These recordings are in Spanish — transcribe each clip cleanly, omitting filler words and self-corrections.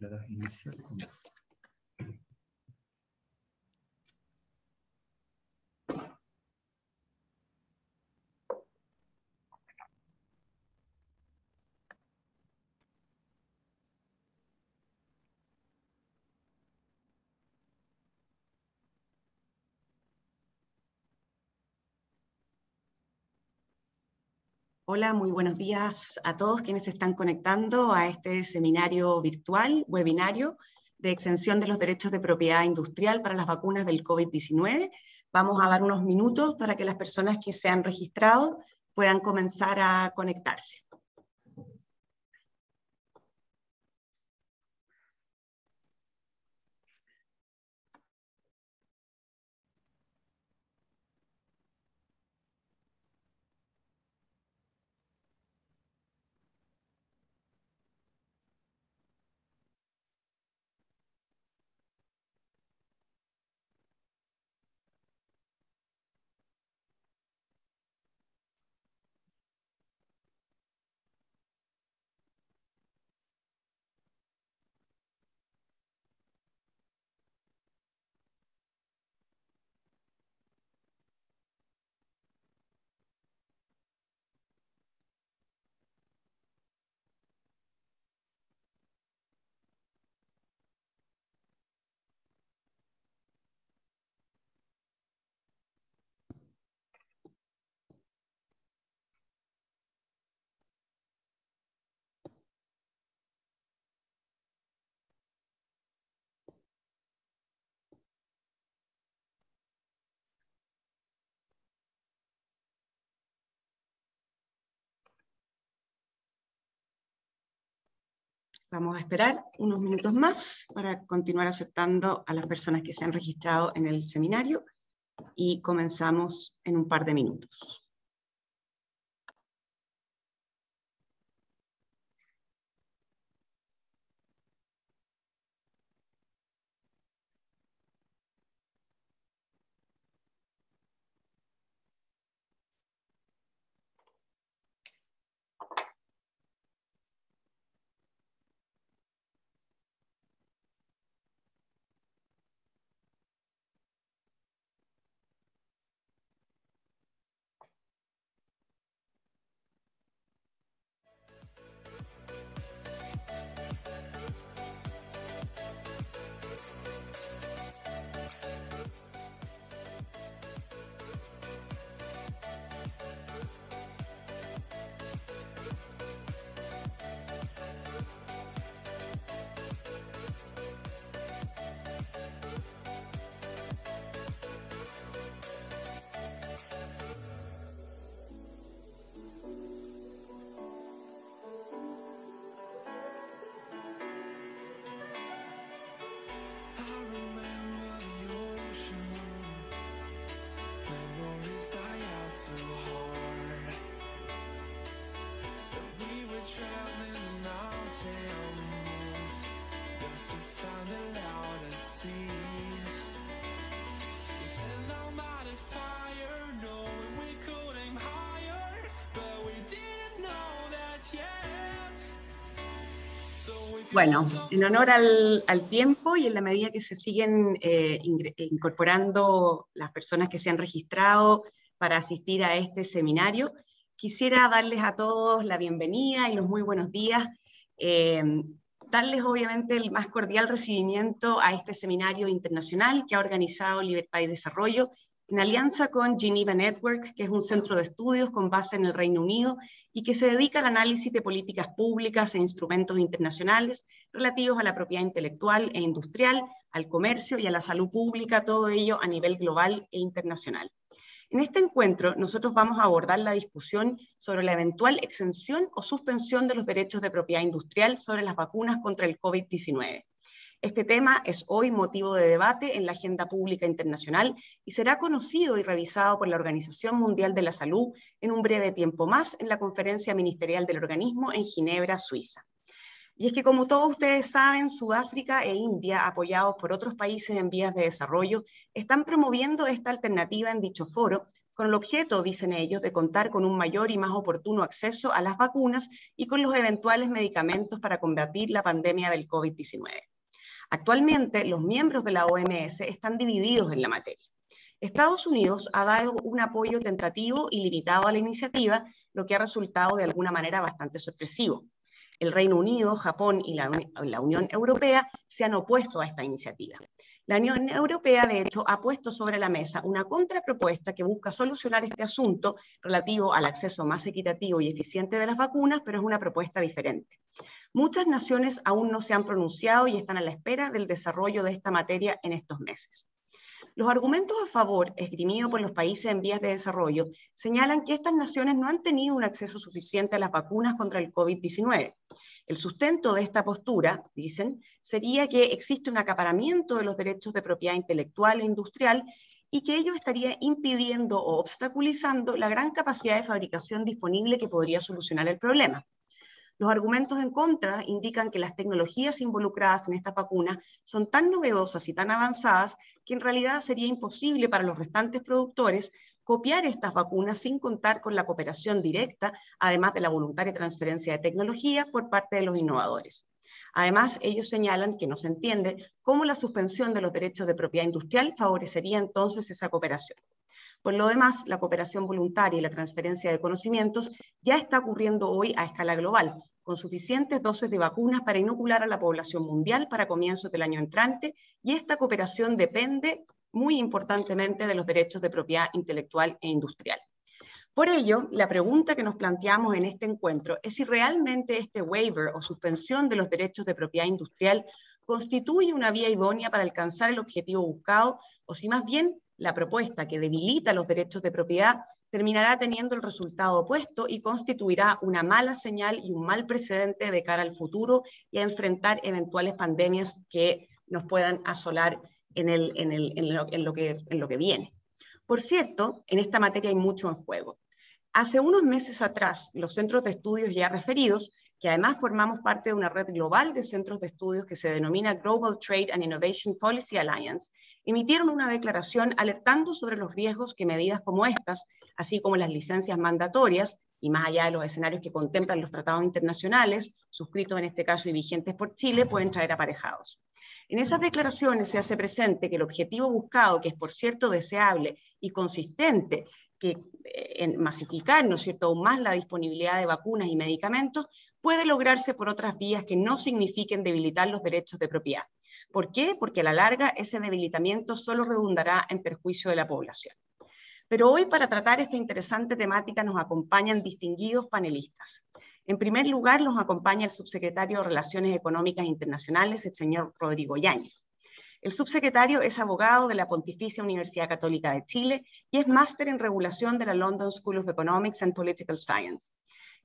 le das iniciar con dos. Hola, muy buenos días a todos quienes se están conectando a este seminario virtual, webinario, de exención de los derechos de propiedad industrial para las vacunas del COVID-19. Vamos a dar unos minutos para que las personas que se han registrado puedan comenzar a conectarse. Vamos a esperar unos minutos más para continuar aceptando a las personas que se han registrado en el seminario y comenzamos en un par de minutos. Bueno, en honor al tiempo y en la medida que se siguen incorporando las personas que se han registrado para asistir a este seminario, quisiera darles a todos la bienvenida y los muy buenos días, darles obviamente el más cordial recibimiento a este seminario internacional que ha organizado Libertad y Desarrollo en alianza con Geneva Network, que es un centro de estudios con base en el Reino Unido y que se dedica al análisis de políticas públicas e instrumentos internacionales relativos a la propiedad intelectual e industrial, al comercio y a la salud pública, todo ello a nivel global e internacional. En este encuentro, nosotros vamos a abordar la discusión sobre la eventual exención o suspensión de los derechos de propiedad industrial sobre las vacunas contra el COVID-19. Este tema es hoy motivo de debate en la agenda pública internacional y será conocido y revisado por la Organización Mundial de la Salud en un breve tiempo más en la conferencia ministerial del organismo en Ginebra, Suiza. Y es que, como todos ustedes saben, Sudáfrica e India, apoyados por otros países en vías de desarrollo, están promoviendo esta alternativa en dicho foro, con el objeto, dicen ellos, de contar con un mayor y más oportuno acceso a las vacunas y con los eventuales medicamentos para combatir la pandemia del COVID-19. Actualmente, los miembros de la OMS están divididos en la materia. Estados Unidos ha dado un apoyo tentativo y limitado a la iniciativa, lo que ha resultado de alguna manera bastante sorpresivo. El Reino Unido, Japón y la Unión Europea se han opuesto a esta iniciativa. La Unión Europea, de hecho, ha puesto sobre la mesa una contrapropuesta que busca solucionar este asunto relativo al acceso más equitativo y eficiente de las vacunas, pero es una propuesta diferente. Muchas naciones aún no se han pronunciado y están a la espera del desarrollo de esta materia en estos meses. Los argumentos a favor, esgrimidos por los países en vías de desarrollo, señalan que estas naciones no han tenido un acceso suficiente a las vacunas contra el COVID-19. El sustento de esta postura, dicen, sería que existe un acaparamiento de los derechos de propiedad intelectual e industrial y que ello estaría impidiendo o obstaculizando la gran capacidad de fabricación disponible que podría solucionar el problema. Los argumentos en contra indican que las tecnologías involucradas en estas vacunas son tan novedosas y tan avanzadas que en realidad sería imposible para los restantes productores copiar estas vacunas sin contar con la cooperación directa, además de la voluntaria transferencia de tecnología por parte de los innovadores. Además, ellos señalan que no se entiende cómo la suspensión de los derechos de propiedad industrial favorecería entonces esa cooperación. Por lo demás, la cooperación voluntaria y la transferencia de conocimientos ya está ocurriendo hoy a escala global, con suficientes dosis de vacunas para inocular a la población mundial para comienzos del año entrante, y esta cooperación depende muy importantemente de los derechos de propiedad intelectual e industrial. Por ello, la pregunta que nos planteamos en este encuentro es si realmente este waiver o suspensión de los derechos de propiedad industrial constituye una vía idónea para alcanzar el objetivo buscado, o si más bien la propuesta que debilita los derechos de propiedad terminará teniendo el resultado opuesto y constituirá una mala señal y un mal precedente de cara al futuro y a enfrentar eventuales pandemias que nos puedan asolar en lo que viene. Por cierto, en esta materia hay mucho en juego. Hace unos meses atrás, los centros de estudios ya referidos, que además formamos parte de una red global de centros de estudios que se denomina Global Trade and Innovation Policy Alliance, emitieron una declaración alertando sobre los riesgos que medidas como estas, así como las licencias mandatorias, y más allá de los escenarios que contemplan los tratados internacionales, suscritos en este caso y vigentes por Chile, pueden traer aparejados. En esas declaraciones se hace presente que el objetivo buscado, que es por cierto deseable y consistente, que en masificar, ¿no es cierto?, aún más la disponibilidad de vacunas y medicamentos, puede lograrse por otras vías que no signifiquen debilitar los derechos de propiedad. ¿Por qué? Porque a la larga ese debilitamiento solo redundará en perjuicio de la población. Pero hoy, para tratar esta interesante temática, nos acompañan distinguidos panelistas. En primer lugar, nos acompaña el subsecretario de Relaciones Económicas Internacionales, el señor Rodrigo Yáñez. El subsecretario es abogado de la Pontificia Universidad Católica de Chile y es máster en regulación de la London School of Economics and Political Science.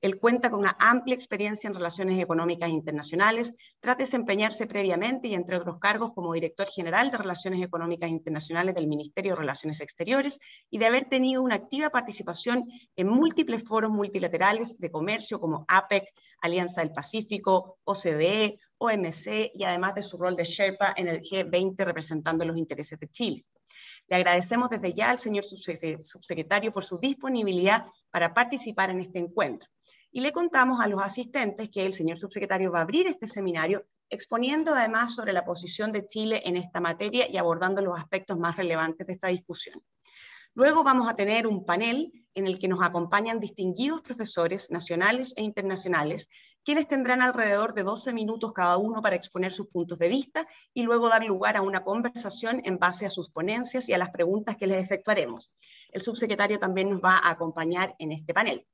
Él cuenta con una amplia experiencia en relaciones económicas internacionales, tras desempeñarse previamente y entre otros cargos como director general de Relaciones Económicas Internacionales del Ministerio de Relaciones Exteriores y de haber tenido una activa participación en múltiples foros multilaterales de comercio como APEC, Alianza del Pacífico, OCDE, OMC y además de su rol de Sherpa en el G20 representando los intereses de Chile. Le agradecemos desde ya al señor subsecretario por su disponibilidad para participar en este encuentro. Y le contamos a los asistentes que el señor subsecretario va a abrir este seminario exponiendo además sobre la posición de Chile en esta materia y abordando los aspectos más relevantes de esta discusión. Luego vamos a tener un panel en el que nos acompañan distinguidos profesores nacionales e internacionales, quienes tendrán alrededor de 12 minutos cada uno para exponer sus puntos de vista y luego dar lugar a una conversación en base a sus ponencias y a las preguntas que les efectuaremos. El subsecretario también nos va a acompañar en este panel.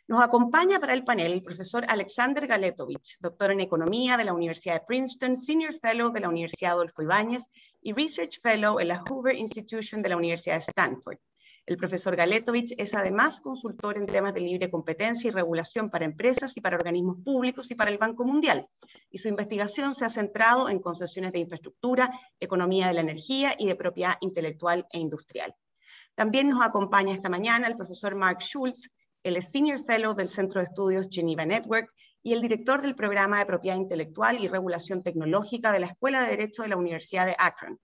Nos acompaña para el panel el profesor Alexander Galetovich, doctor en Economía de la Universidad de Princeton, Senior Fellow de la Universidad Adolfo Ibáñez y Research Fellow en la Hoover Institution de la Universidad de Stanford. El profesor Galetovich es además consultor en temas de libre competencia y regulación para empresas y para organismos públicos y para el Banco Mundial, y su investigación se ha centrado en concesiones de infraestructura, economía de la energía y de propiedad intelectual e industrial. También nos acompaña esta mañana el profesor Mark Schultz. Él es Senior Fellow del Centro de Estudios Geneva Network y el director del Programa de Propiedad Intelectual y Regulación Tecnológica de la Escuela de Derecho de la Universidad de Akron.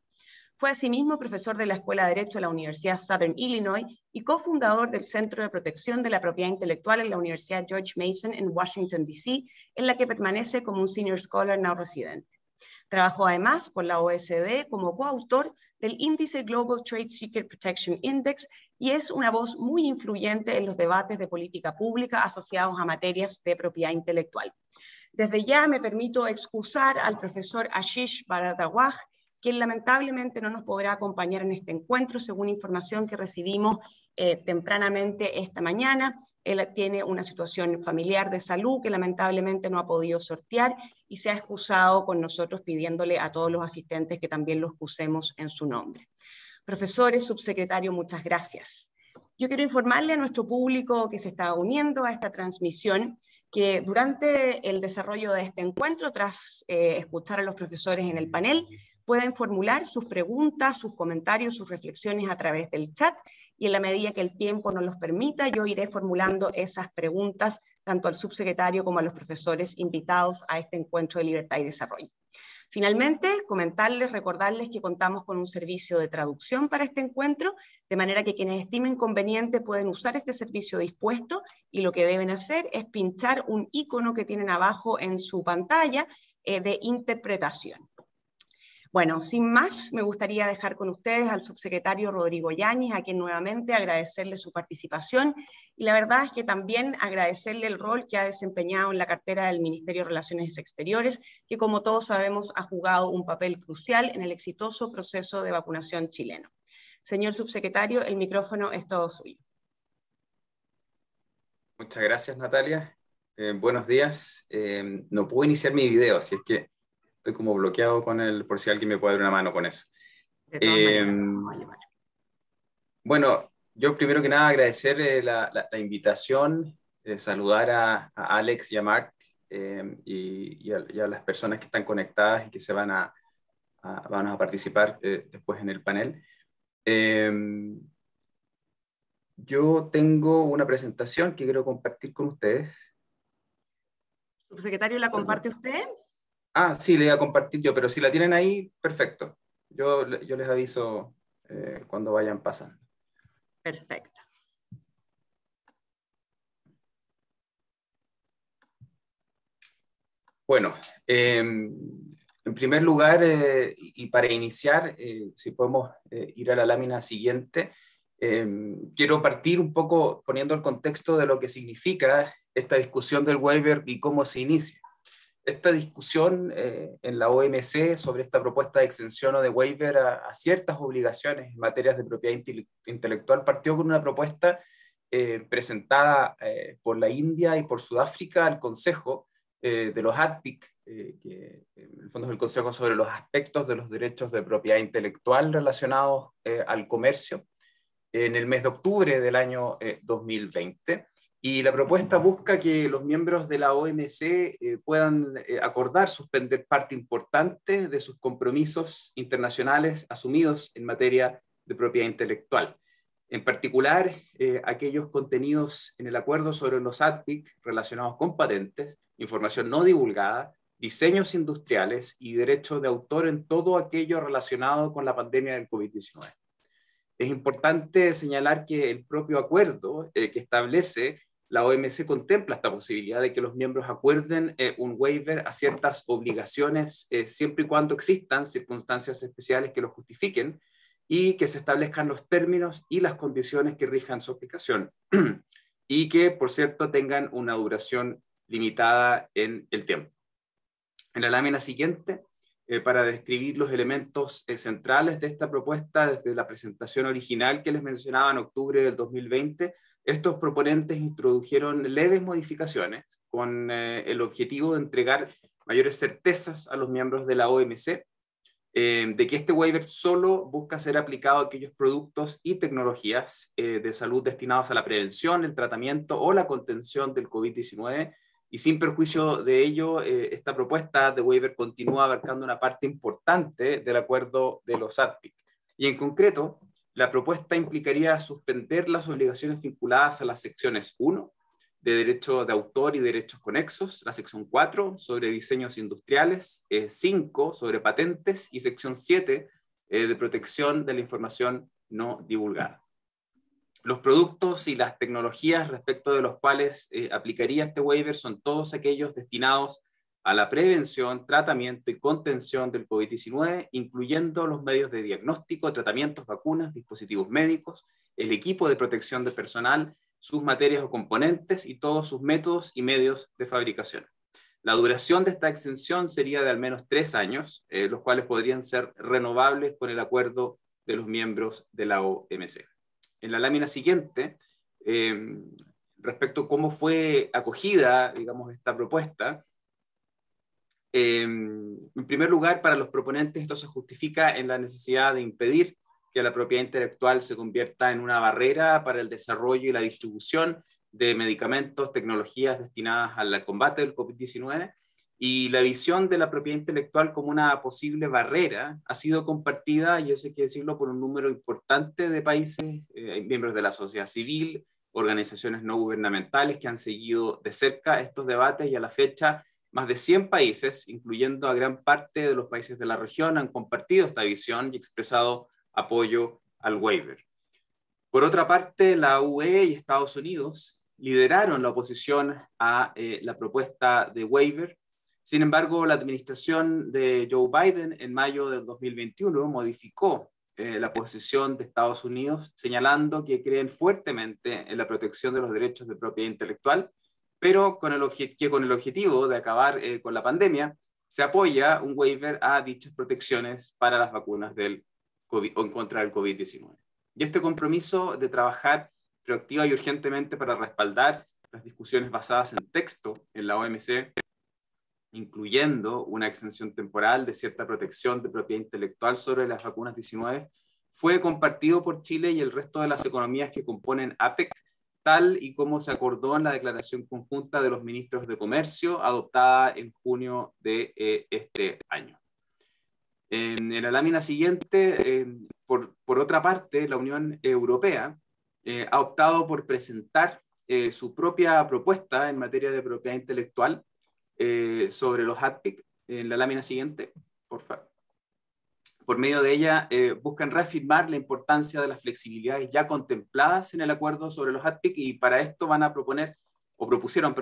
Fue asimismo profesor de la Escuela de Derecho de la Universidad Southern Illinois y cofundador del Centro de Protección de la Propiedad Intelectual en la Universidad George Mason en Washington, D.C., en la que permanece como un Senior Scholar no residente. Trabajó además con la OSD como coautor del índice Global Trade Secret Protection Index y es una voz muy influyente en los debates de política pública asociados a materias de propiedad intelectual. Desde ya me permito excusar al profesor Ashish Bharadwaj, quien lamentablemente no nos podrá acompañar en este encuentro, según información que recibimos tempranamente esta mañana. Él tiene una situación familiar de salud que lamentablemente no ha podido sortear y se ha excusado con nosotros pidiéndole a todos los asistentes que también lo excusemos en su nombre. Profesores, subsecretario, muchas gracias. Yo quiero informarle a nuestro público que se está uniendo a esta transmisión que durante el desarrollo de este encuentro, tras escuchar a los profesores en el panel, pueden formular sus preguntas, sus comentarios, sus reflexiones a través del chat y en la medida que el tiempo nos los permita, yo iré formulando esas preguntas tanto al subsecretario como a los profesores invitados a este encuentro de libertad y desarrollo. Finalmente, recordarles que contamos con un servicio de traducción para este encuentro, de manera que quienes estimen conveniente pueden usar este servicio dispuesto y lo que deben hacer es pinchar un icono que tienen abajo en su pantalla de interpretación. Bueno, sin más, me gustaría dejar con ustedes al subsecretario Rodrigo Yáñez, a quien nuevamente agradecerle su participación y la verdad es que también agradecerle el rol que ha desempeñado en la cartera del Ministerio de Relaciones Exteriores, que como todos sabemos ha jugado un papel crucial en el exitoso proceso de vacunación chileno. Señor subsecretario, el micrófono es todo suyo. Muchas gracias, Natalia. Buenos días. No puedo iniciar mi video, así es que estoy como bloqueado con por si alguien me puede dar una mano con eso. De todas maneras, vamos a llamar. Bueno, yo primero que nada agradecer la invitación, saludar a Alex y a Mark y a las personas que están conectadas y que van a participar después en el panel. Yo tengo una presentación que quiero compartir con ustedes. Subsecretario, ¿la comparte usted? Ah, sí, le voy a compartir yo, pero si la tienen ahí, perfecto. Yo les aviso cuando vayan pasando. Perfecto. Bueno, en primer lugar, y para iniciar, si podemos ir a la lámina siguiente, quiero partir un poco poniendo el contexto de lo que significa esta discusión del waiver y cómo se inicia. Esta discusión en la OMC sobre esta propuesta de exención o de waiver a ciertas obligaciones en materias de propiedad intelectual partió con una propuesta presentada por la India y por Sudáfrica al Consejo de los ADPIC, que en el fondo es el Consejo sobre los aspectos de los derechos de propiedad intelectual relacionados al comercio, en el mes de octubre del año 2020. Y la propuesta busca que los miembros de la OMC puedan acordar suspender parte importante de sus compromisos internacionales asumidos en materia de propiedad intelectual. En particular, aquellos contenidos en el acuerdo sobre los ADPIC relacionados con patentes, información no divulgada, diseños industriales y derechos de autor en todo aquello relacionado con la pandemia del COVID-19. Es importante señalar que el propio acuerdo que establece la OMC contempla esta posibilidad de que los miembros acuerden un waiver a ciertas obligaciones siempre y cuando existan circunstancias especiales que lo justifiquen y que se establezcan los términos y las condiciones que rijan su aplicación y que, por cierto, tengan una duración limitada en el tiempo. En la lámina siguiente, para describir los elementos centrales de esta propuesta desde la presentación original que les mencionaba en octubre del 2020, estos proponentes introdujeron leves modificaciones con el objetivo de entregar mayores certezas a los miembros de la OMC de que este waiver solo busca ser aplicado a aquellos productos y tecnologías de salud destinados a la prevención, el tratamiento o la contención del COVID-19, y sin perjuicio de ello, esta propuesta de waiver continúa abarcando una parte importante del acuerdo de los ADPIC. Y en concreto, la propuesta implicaría suspender las obligaciones vinculadas a las secciones 1, de derecho de autor y derechos conexos, la sección 4 sobre diseños industriales, 5 sobre patentes y sección 7 de protección de la información no divulgada. Los productos y las tecnologías respecto de los cuales aplicaría este waiver son todos aquellos destinados a la prevención, tratamiento y contención del COVID-19, incluyendo los medios de diagnóstico, tratamientos, vacunas, dispositivos médicos, el equipo de protección de personal, sus materias o componentes y todos sus métodos y medios de fabricación. La duración de esta exención sería de al menos 3 años, los cuales podrían ser renovables con el acuerdo de los miembros de la OMC. En la lámina siguiente, respecto a cómo fue acogida, digamos, esta propuesta, en primer lugar, para los proponentes esto se justifica en la necesidad de impedir que la propiedad intelectual se convierta en una barrera para el desarrollo y la distribución de medicamentos, tecnologías destinadas al combate del COVID-19, y la visión de la propiedad intelectual como una posible barrera ha sido compartida, y eso hay que decirlo, por un número importante de países, miembros de la sociedad civil, organizaciones no gubernamentales que han seguido de cerca estos debates, y a la fecha más de 100 países, incluyendo a gran parte de los países de la región, han compartido esta visión y expresado apoyo al waiver. Por otra parte, la UE y Estados Unidos lideraron la oposición a la propuesta de waiver. Sin embargo, la administración de Joe Biden en mayo del 2021 modificó la posición de Estados Unidos, señalando que creen fuertemente en la protección de los derechos de propiedad intelectual, pero con el objetivo de acabar con la pandemia, se apoya un waiver a dichas protecciones para las vacunas del COVID, o en contra del COVID-19. Y este compromiso de trabajar proactiva y urgentemente para respaldar las discusiones basadas en texto en la OMC, incluyendo una exención temporal de cierta protección de propiedad intelectual sobre las vacunas 19, fue compartido por Chile y el resto de las economías que componen APEC, tal y como se acordó en la declaración conjunta de los ministros de Comercio adoptada en junio de este año. En la lámina siguiente, por otra parte, la Unión Europea ha optado por presentar su propia propuesta en materia de propiedad intelectual sobre los HATPIC. En la lámina siguiente, por favor. Por medio de ella, buscan reafirmar la importancia de las flexibilidades ya contempladas en el acuerdo sobre los HATPIC, y para esto van a propusieron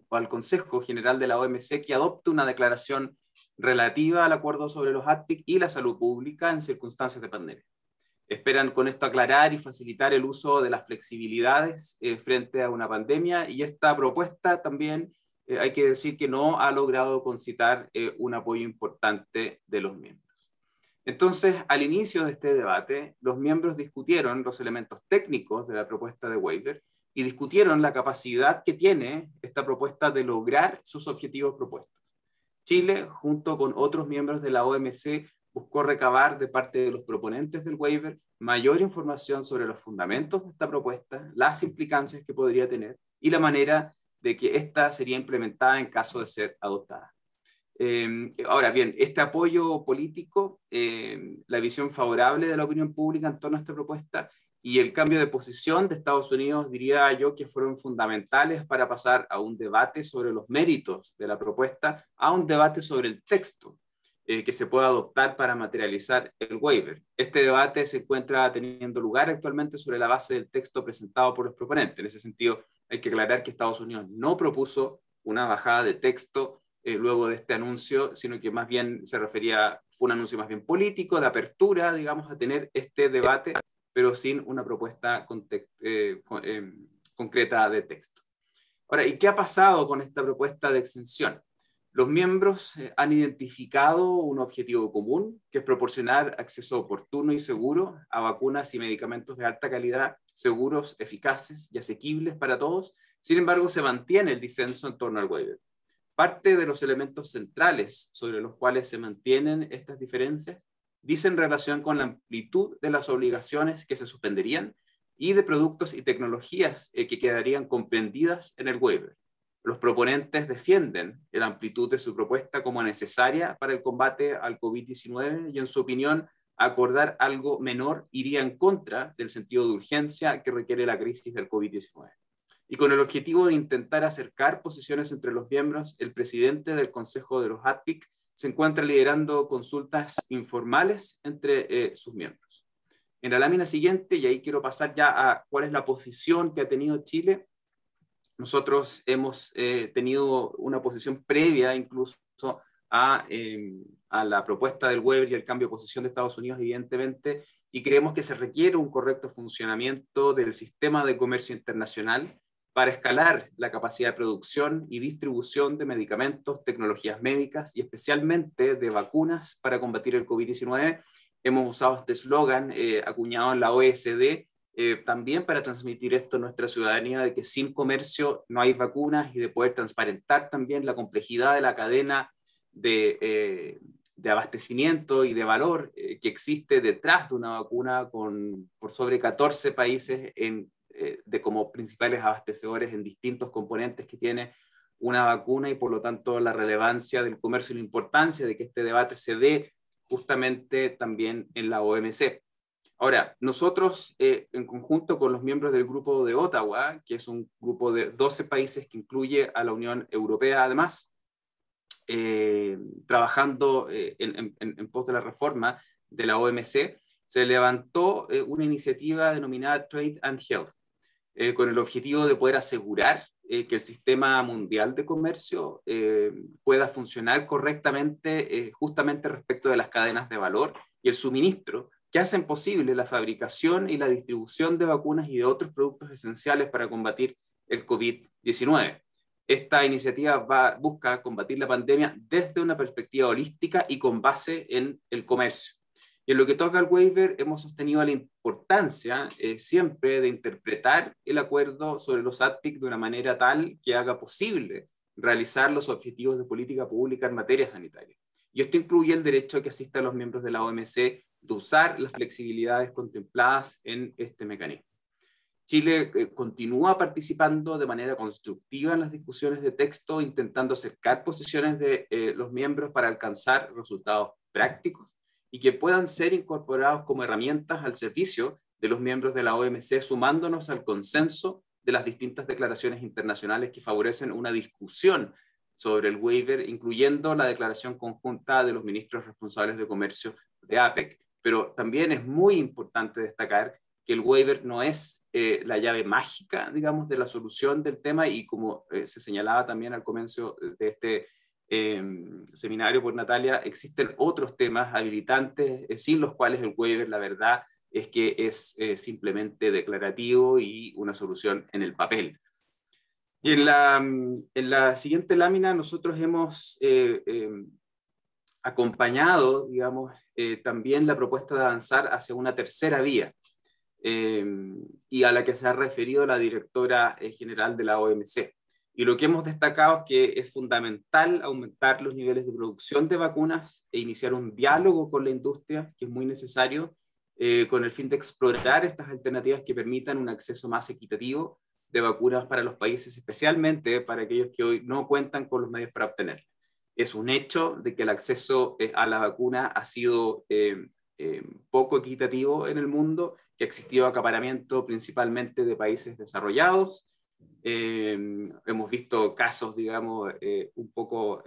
al Consejo General de la OMC que adopte una declaración relativa al acuerdo sobre los HATPIC y la salud pública en circunstancias de pandemia. Esperan con esto aclarar y facilitar el uso de las flexibilidades frente a una pandemia, y esta propuesta también hay que decir que no ha logrado concitar un apoyo importante de los miembros. Entonces, al inicio de este debate, los miembros discutieron los elementos técnicos de la propuesta de waiver y discutieron la capacidad que tiene esta propuesta de lograr sus objetivos propuestos. Chile, junto con otros miembros de la OMC, buscó recabar de parte de los proponentes del waiver mayor información sobre los fundamentos de esta propuesta, las implicancias que podría tener y la manera de que ésta sería implementada en caso de ser adoptada. Ahora bien, este apoyo político, la visión favorable de la opinión pública en torno a esta propuesta y el cambio de posición de Estados Unidos, diría yo que fueron fundamentales para pasar a un debate sobre los méritos de la propuesta, a un debate sobre el texto que se pueda adoptar para materializar el waiver. Este debate se encuentra teniendo lugar actualmente sobre la base del texto presentado por los proponentes. En ese sentido, hay que aclarar que Estados Unidos no propuso una bajada de texto luego de este anuncio, sino que más bien fue un anuncio más bien político, de apertura, digamos, a tener este debate, pero sin una propuesta concreta de texto. Ahora, ¿y qué ha pasado con esta propuesta de exención? Los miembros han identificado un objetivo común, que es proporcionar acceso oportuno y seguro a vacunas y medicamentos de alta calidad, seguros, eficaces y asequibles para todos. Sin embargo, se mantiene el disenso en torno al waiver. Parte de los elementos centrales sobre los cuales se mantienen estas diferencias dicen relación con la amplitud de las obligaciones que se suspenderían y de productos y tecnologías que quedarían comprendidas en el waiver. Los proponentes defienden la amplitud de su propuesta como necesaria para el combate al COVID-19 y, en su opinión, acordar algo menor iría en contra del sentido de urgencia que requiere la crisis del COVID-19. Y con el objetivo de intentar acercar posiciones entre los miembros, el presidente del Consejo de los HATPIC se encuentra liderando consultas informales entre sus miembros. En la lámina siguiente, y ahí quiero pasar ya a cuál es la posición que ha tenido Chile, nosotros hemos tenido una posición previa incluso a la propuesta del waiver y el cambio de posición de Estados Unidos, evidentemente, y creemos que se requiere un correcto funcionamiento del sistema de comercio internacional para escalar la capacidad de producción y distribución de medicamentos, tecnologías médicas y especialmente de vacunas para combatir el COVID-19. Hemos usado este eslogan acuñado en la OSD también para transmitir esto a nuestra ciudadanía de que sin comercio no hay vacunas y de poder transparentar también la complejidad de la cadena de abastecimiento y de valor que existe detrás de una vacuna por sobre 14 países de como principales abastecedores en distintos componentes que tiene una vacuna y por lo tanto la relevancia del comercio y la importancia de que este debate se dé justamente también en la OMC. Ahora, nosotros en conjunto con los miembros del grupo de Ottawa, que es un grupo de 12 países que incluye a la Unión Europea además, trabajando en pos de la reforma de la OMC, se levantó una iniciativa denominada Trade and Health, con el objetivo de poder asegurar que el sistema mundial de comercio pueda funcionar correctamente justamente respecto de las cadenas de valor y el suministro que hacen posible la fabricación y la distribución de vacunas y de otros productos esenciales para combatir el COVID-19. Esta iniciativa busca combatir la pandemia desde una perspectiva holística y con base en el comercio. Y en lo que toca al waiver, hemos sostenido la importancia siempre de interpretar el acuerdo sobre los ADPIC de una manera tal que haga posible realizar los objetivos de política pública en materia sanitaria. Y esto incluye el derecho a que asistan los miembros de la OMC de usar las flexibilidades contempladas en este mecanismo. Chile continúa participando de manera constructiva en las discusiones de texto, intentando acercar posiciones de los miembros para alcanzar resultados prácticos y que puedan ser incorporados como herramientas al servicio de los miembros de la OMC, sumándonos al consenso de las distintas declaraciones internacionales que favorecen una discusión sobre el waiver, incluyendo la declaración conjunta de los ministros responsables de comercio de APEC. Pero también es muy importante destacar que el waiver no es la llave mágica, digamos, de la solución del tema y como se señalaba también al comienzo de este seminario por Natalia, existen otros temas habilitantes sin los cuales el waiver, la verdad, es que es simplemente declarativo y una solución en el papel. Y en la siguiente lámina nosotros hemos acompañado, digamos, también la propuesta de avanzar hacia una tercera vía, y a la que se ha referido la directora general de la OMC. Y lo que hemos destacado es que es fundamental aumentar los niveles de producción de vacunas e iniciar un diálogo con la industria, que es muy necesario, con el fin de explorar estas alternativas que permitan un acceso más equitativo de vacunas para los países, especialmente para aquellos que hoy no cuentan con los medios para obtenerlas. Es un hecho de que el acceso a la vacuna ha sido poco equitativo en el mundo, que ha existido acaparamiento principalmente de países desarrollados. Hemos visto casos, digamos, un poco,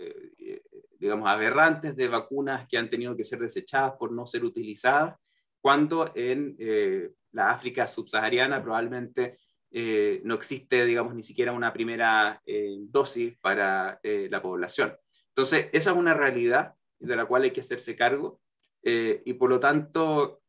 digamos, aberrantes de vacunas que han tenido que ser desechadas por no ser utilizadas, cuando en la África subsahariana probablemente no existe, digamos, ni siquiera una primera dosis para la población. Entonces, esa es una realidad de la cual hay que hacerse cargo y por lo tanto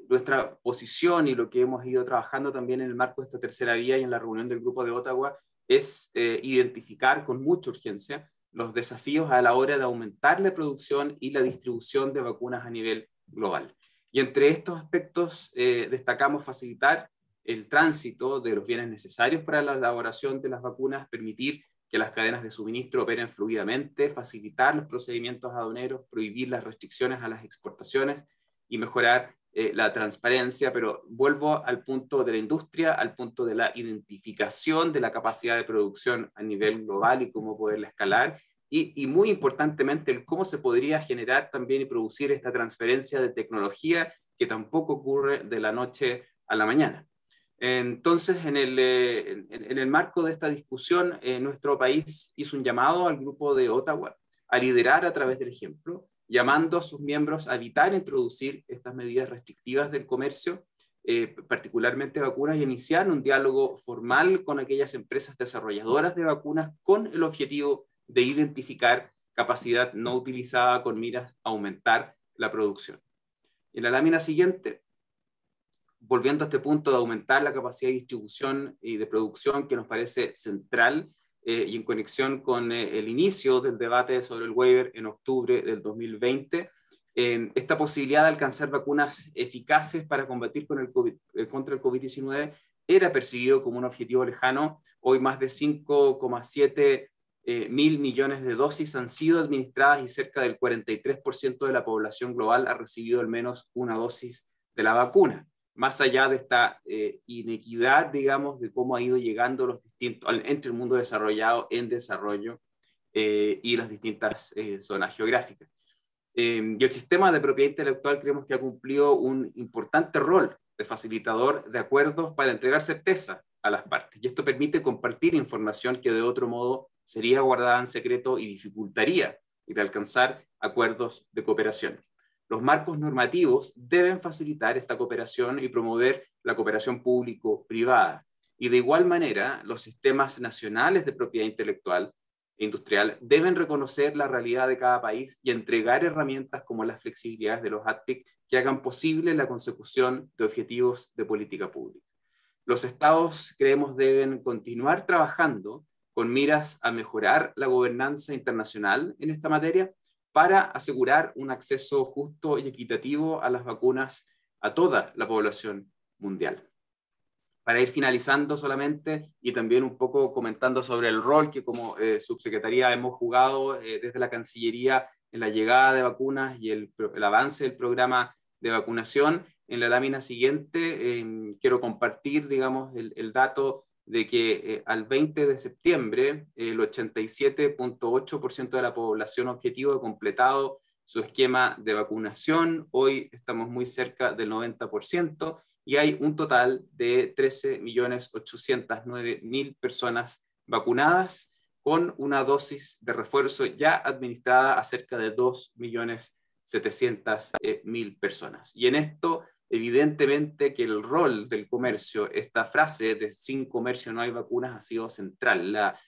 nuestra posición y lo que hemos ido trabajando también en el marco de esta tercera vía y en la reunión del grupo de Ottawa es identificar con mucha urgencia los desafíos a la hora de aumentar la producción y la distribución de vacunas a nivel global. Y entre estos aspectos destacamos facilitar el tránsito de los bienes necesarios para la elaboración de las vacunas, permitir que las cadenas de suministro operen fluidamente, facilitar los procedimientos aduaneros, prohibir las restricciones a las exportaciones y mejorar la transparencia, pero vuelvo al punto de la industria, al punto de la identificación de la capacidad de producción a nivel global y cómo poderla escalar, y muy importantemente el cómo se podría generar también y producir esta transferencia de tecnología que tampoco ocurre de la noche a la mañana. Entonces, en el marco de esta discusión, nuestro país hizo un llamado al grupo de Ottawa a liderar a través del ejemplo, llamando a sus miembros a evitar introducir estas medidas restrictivas del comercio, particularmente vacunas, y iniciar un diálogo formal con aquellas empresas desarrolladoras de vacunas con el objetivo de identificar capacidad no utilizada con miras a aumentar la producción. En la lámina siguiente, volviendo a este punto de aumentar la capacidad de distribución y de producción, que nos parece central, y en conexión con el inicio del debate sobre el waiver en octubre del 2020, esta posibilidad de alcanzar vacunas eficaces para combatir con contra el COVID-19 era percibido como un objetivo lejano. Hoy más de 5,7 mil millones de dosis han sido administradas y cerca del 43% de la población global ha recibido al menos una dosis de la vacuna. Más allá de esta inequidad, digamos, de cómo ha ido llegando los distintos, entre el mundo desarrollado, en desarrollo y las distintas zonas geográficas. Y el sistema de propiedad intelectual creemos que ha cumplido un importante rol de facilitador de acuerdos para entregar certeza a las partes. Y esto permite compartir información que de otro modo sería guardada en secreto y dificultaría el alcanzar acuerdos de cooperación. Los marcos normativos deben facilitar esta cooperación y promover la cooperación público-privada. Y de igual manera, los sistemas nacionales de propiedad intelectual e industrial deben reconocer la realidad de cada país y entregar herramientas como las flexibilidades de los ATPIC que hagan posible la consecución de objetivos de política pública. Los estados, creemos, deben continuar trabajando con miras a mejorar la gobernanza internacional en esta materia, para asegurar un acceso justo y equitativo a las vacunas a toda la población mundial. Para ir finalizando solamente, y también un poco comentando sobre el rol que como subsecretaría hemos jugado desde la Cancillería en la llegada de vacunas y el avance del programa de vacunación, en la lámina siguiente quiero compartir, digamos, el dato de que al 20 de septiembre el 87,8% de la población objetivo ha completado su esquema de vacunación. Hoy estamos muy cerca del 90% y hay un total de 13.809.000 personas vacunadas, con una dosis de refuerzo ya administrada a cerca de 2.700.000 personas. Y en esto, evidentemente que el rol del comercio, esta frase de sin comercio no hay vacunas, ha sido central. La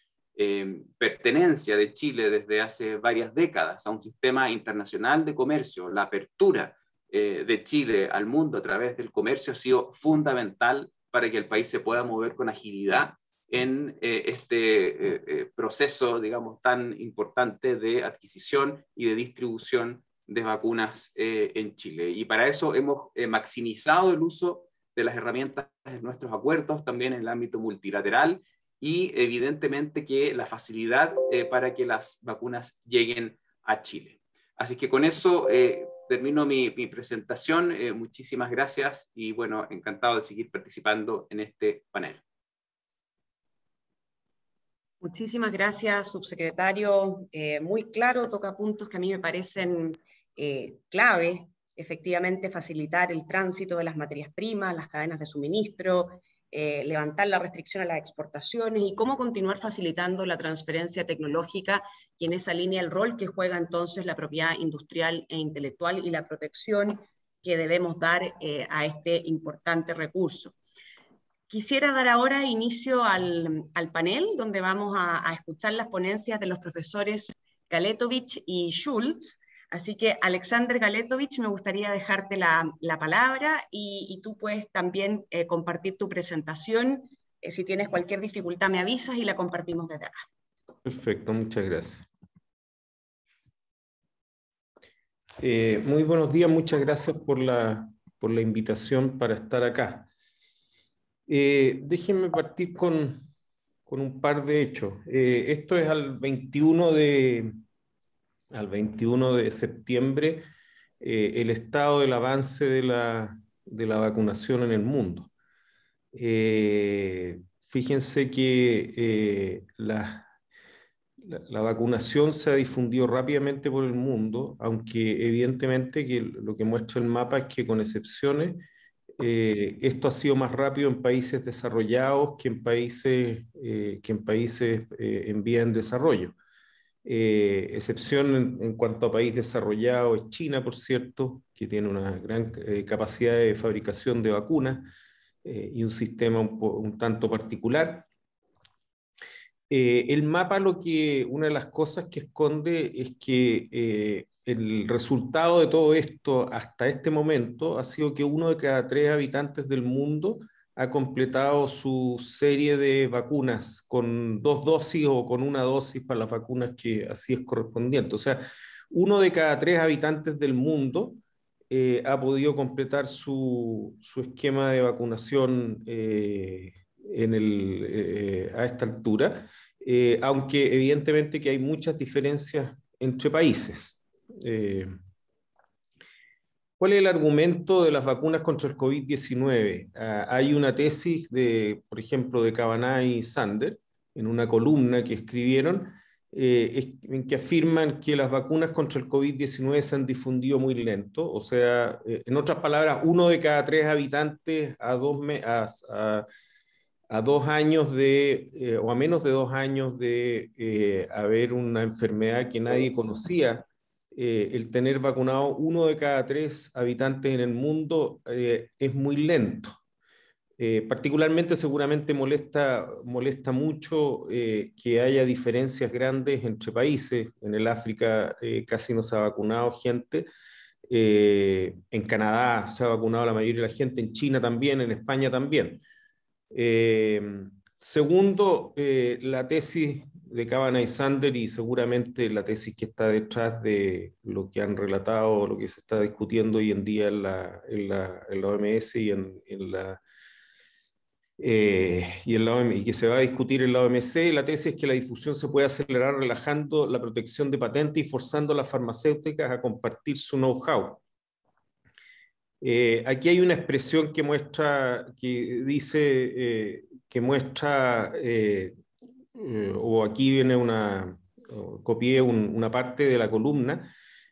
pertenencia de Chile desde hace varias décadas a un sistema internacional de comercio, la apertura de Chile al mundo a través del comercio ha sido fundamental para que el país se pueda mover con agilidad en este proceso, digamos, tan importante de adquisición y de distribución de vacunas en Chile. Y para eso hemos maximizado el uso de las herramientas de nuestros acuerdos, también en el ámbito multilateral, y evidentemente que la facilidad para que las vacunas lleguen a Chile. Así que con eso termino mi presentación. Muchísimas gracias y bueno, encantado de seguir participando en este panel. Muchísimas gracias, subsecretario. Muy claro, toca puntos que a mí me parecen clave, efectivamente facilitar el tránsito de las materias primas, las cadenas de suministro, levantar la restricción a las exportaciones y cómo continuar facilitando la transferencia tecnológica y en esa línea el rol que juega entonces la propiedad industrial e intelectual y la protección que debemos dar a este importante recurso. Quisiera dar ahora inicio al panel, donde vamos a escuchar las ponencias de los profesores Galetovich y Schultz. Así que, Alexander Galetovich, me gustaría dejarte la palabra y tú puedes también compartir tu presentación. Si tienes cualquier dificultad me avisas y la compartimos desde acá. Perfecto, muchas gracias. Muy buenos días, muchas gracias por la invitación para estar acá. Déjenme partir con un par de hechos. Esto es al 21 de septiembre, el estado del avance de la vacunación en el mundo. Fíjense que la vacunación se ha difundido rápidamente por el mundo, aunque evidentemente que lo que muestra el mapa es que con excepciones, esto ha sido más rápido en países desarrollados que en países en vía en desarrollo. Excepción en cuanto a país desarrollado es China, por cierto, que tiene una gran capacidad de fabricación de vacunas y un sistema un tanto particular. El mapa, una de las cosas que esconde es que el resultado de todo esto hasta este momento ha sido que 1 de cada 3 habitantes del mundo ha completado su serie de vacunas con 2 dosis o con 1 dosis para las vacunas que así es correspondiente. O sea, 1 de cada 3 habitantes del mundo ha podido completar su esquema de vacunación a esta altura, aunque evidentemente que hay muchas diferencias entre países. ¿Cuál es el argumento de las vacunas contra el COVID-19? Hay una tesis, por ejemplo, de Cavanagh y Sander, en una columna que escribieron, en que afirman que las vacunas contra el COVID-19 se han difundido muy lento. O sea, en otras palabras, 1 de cada 3 habitantes a 2 años o a menos de 2 años de haber una enfermedad que nadie conocía, el tener vacunado 1 de cada 3 habitantes en el mundo es muy lento. Particularmente seguramente molesta mucho que haya diferencias grandes entre países. En el África casi no se ha vacunado gente. En Canadá se ha vacunado la mayoría de la gente, en China también, en España también. Segundo, la tesis de Cavanagh y Sander, y seguramente la tesis que está detrás de lo que han relatado, lo que se está discutiendo hoy en día en la OMS y y que se va a discutir en la OMC. La tesis es que la difusión se puede acelerar relajando la protección de patentes y forzando a las farmacéuticas a compartir su know-how. Aquí hay una expresión que muestra, o aquí viene copié una parte de la columna,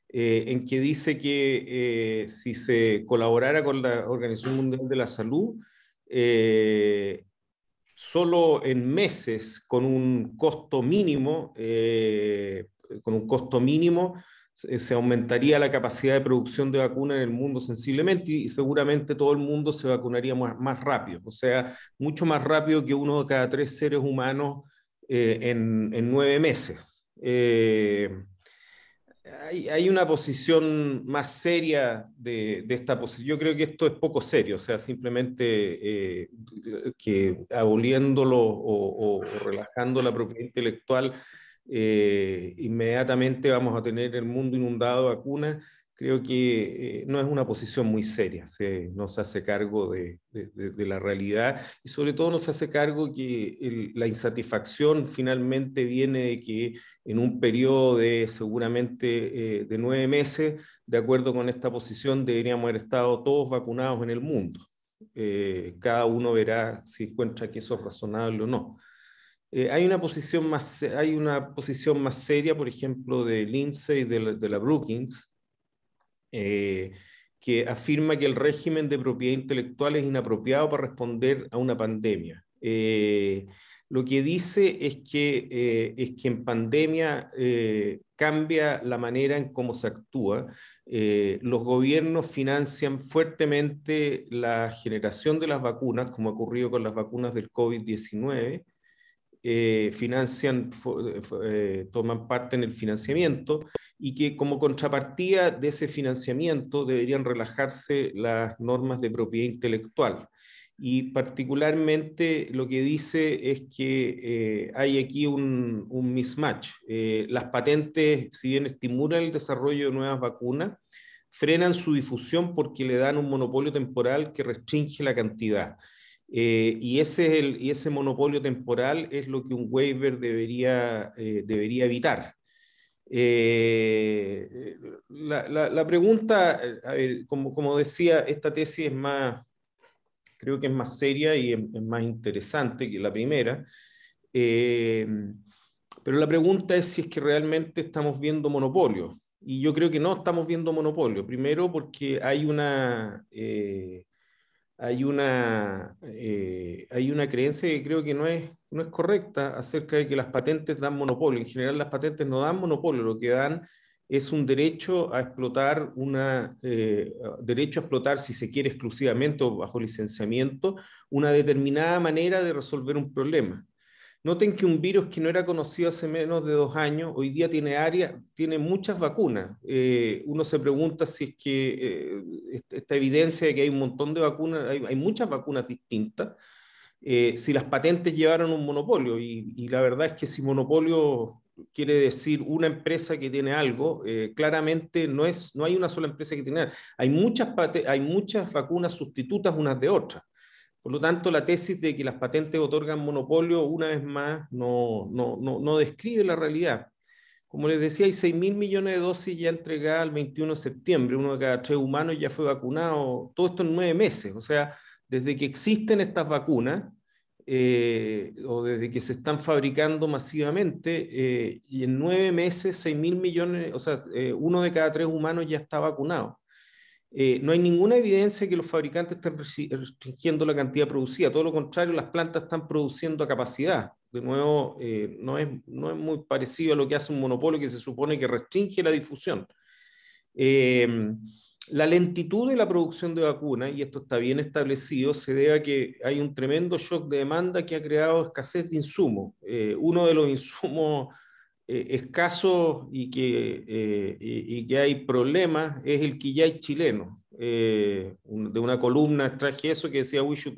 en que dice que si se colaborara con la Organización Mundial de la Salud, solo en meses, con un costo mínimo, se aumentaría la capacidad de producción de vacunas en el mundo sensiblemente y seguramente todo el mundo se vacunaría más rápido, o sea, mucho más rápido que 1 de cada 3 seres humanos en 9 meses. Hay una posición más seria de esta posición. Yo creo que esto es poco serio, o sea, simplemente que aboliéndolo o relajando la propiedad intelectual, inmediatamente vamos a tener el mundo inundado de vacunas. Creo que no es una posición muy seria, no se hace cargo de la realidad y sobre todo no se hace cargo que la insatisfacción finalmente viene de que en un periodo de seguramente de 9 meses, de acuerdo con esta posición, deberíamos haber estado todos vacunados en el mundo. Cada uno verá si encuentra que eso es razonable o no. Hay una posición más seria, por ejemplo, de Lindsay y de la Brookings, que afirma que el régimen de propiedad intelectual es inapropiado para responder a una pandemia. Lo que dice es que en pandemia cambia la manera en cómo se actúa. Los gobiernos financian fuertemente la generación de las vacunas, como ha ocurrido con las vacunas del COVID-19. Toman parte en el financiamiento y que como contrapartida de ese financiamiento deberían relajarse las normas de propiedad intelectual. Y particularmente lo que dice es que hay aquí un mismatch. Las patentes, si bien estimulan el desarrollo de nuevas vacunas, frenan su difusión porque le dan un monopolio temporal que restringe la cantidad. Y ese monopolio temporal es lo que un waiver debería evitar. La pregunta, a ver, como decía, esta tesis creo que es más seria y es más interesante que la primera, pero la pregunta es si es que realmente estamos viendo monopolio. Y yo creo que no estamos viendo monopolio. Primero porque hay hay una creencia que creo que no es correcta acerca de que las patentes dan monopolio. En general las patentes no dan monopolio, lo que dan es un derecho a explotar, derecho a explotar, si se quiere exclusivamente o bajo licenciamiento, una determinada manera de resolver un problema. Noten que un virus que no era conocido hace menos de 2 años, hoy día tiene muchas vacunas. Uno se pregunta si es que esta evidencia de que hay un montón de vacunas, hay muchas vacunas distintas, si las patentes llevaron un monopolio. Y la verdad es que si monopolio quiere decir una empresa que tiene algo, claramente no hay una sola empresa que tiene algo. Hay muchas vacunas sustitutas unas de otras. Por lo tanto, la tesis de que las patentes otorgan monopolio, una vez más, no describe la realidad. Como les decía, hay 6.000 millones de dosis ya entregadas el 21 de septiembre. 1 de cada 3 humanos ya fue vacunado. Todo esto en 9 meses. O sea, desde que existen estas vacunas, o desde que se están fabricando masivamente, y en 9 meses, 6.000 millones, o sea, 1 de cada 3 humanos ya está vacunado. No hay ninguna evidencia de que los fabricantes estén restringiendo la cantidad producida, todo lo contrario, las plantas están produciendo a capacidad. De nuevo, no es muy parecido a lo que hace un monopolio que se supone que restringe la difusión. La lentitud de la producción de vacunas, y esto está bien establecido, se debe a que hay un tremendo shock de demanda que ha creado escasez de insumos. Uno de los insumos escasos y que hay problemas es el quillay chileno. De una columna extraje eso que decía: "We should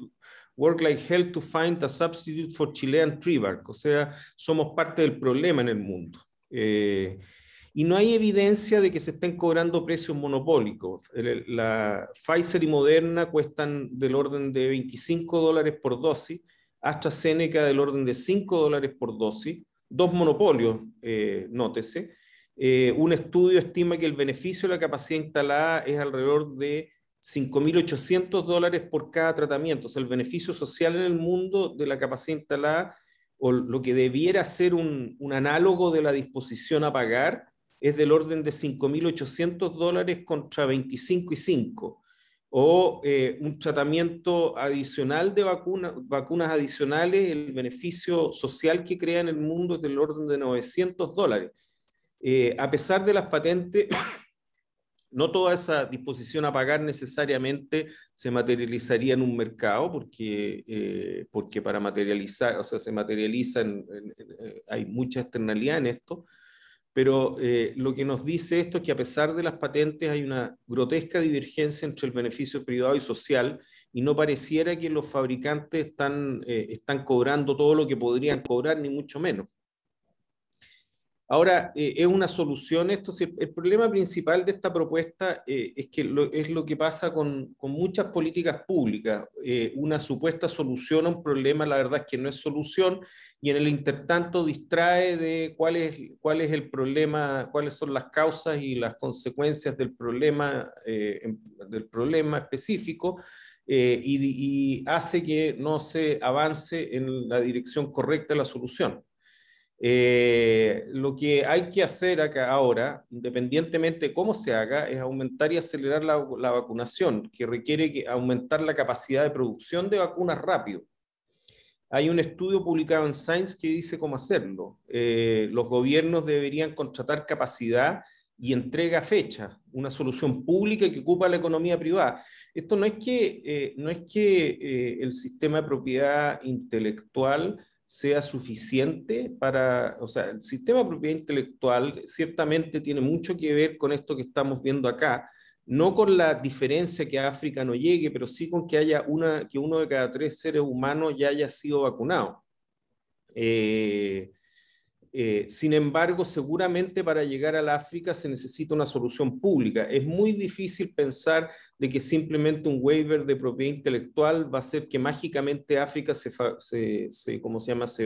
work like hell to find a substitute for Chilean tree bark". O sea, somos parte del problema en el mundo. Y no hay evidencia de que se estén cobrando precios monopólicos. La Pfizer y Moderna cuestan del orden de $25 por dosis, AstraZeneca del orden de $5 por dosis, 2 monopolios, nótese. Un estudio estima que el beneficio de la capacidad instalada es alrededor de $5.800 por cada tratamiento. O sea, el beneficio social en el mundo de la capacidad instalada, o lo que debiera ser un análogo de la disposición a pagar, es del orden de $5.800 contra 25 y 5. O un tratamiento adicional de vacunas adicionales, el beneficio social que crea en el mundo es del orden de $900. A pesar de las patentes, no toda esa disposición a pagar necesariamente se materializaría en un mercado, porque para materializar, o sea, se materializa hay mucha externalidad en esto. Pero lo que nos dice esto es que a pesar de las patentes hay una grotesca divergencia entre el beneficio privado y social, y no pareciera que los fabricantes están cobrando todo lo que podrían cobrar, ni mucho menos. Ahora, ¿es una solución esto? El problema principal de esta propuesta es que es lo que pasa con muchas políticas públicas. Una supuesta solución a un problema, la verdad es que no es solución, y en el intertanto distrae de cuál es el problema, cuáles son las causas y las consecuencias del problema específico, y hace que no se avance en la dirección correcta de la solución. Lo que hay que hacer acá ahora, independientemente de cómo se haga, es aumentar y acelerar la vacunación, que requiere aumentar la capacidad de producción de vacunas rápido. Hay un estudio publicado en Science que dice cómo hacerlo. Los gobiernos deberían contratar capacidad y entrega fecha, una solución pública que ocupa la economía privada. Esto no es que el sistema de propiedad intelectual sea suficiente o sea, el sistema de propiedad intelectual ciertamente tiene mucho que ver con esto que estamos viendo acá, no con la diferencia que a África no llegue, pero sí con que que 1 de cada 3 seres humanos ya haya sido vacunado. Sin embargo, seguramente para llegar al África se necesita una solución pública. Es muy difícil pensar de que simplemente un waiver de propiedad intelectual va a hacer que mágicamente África se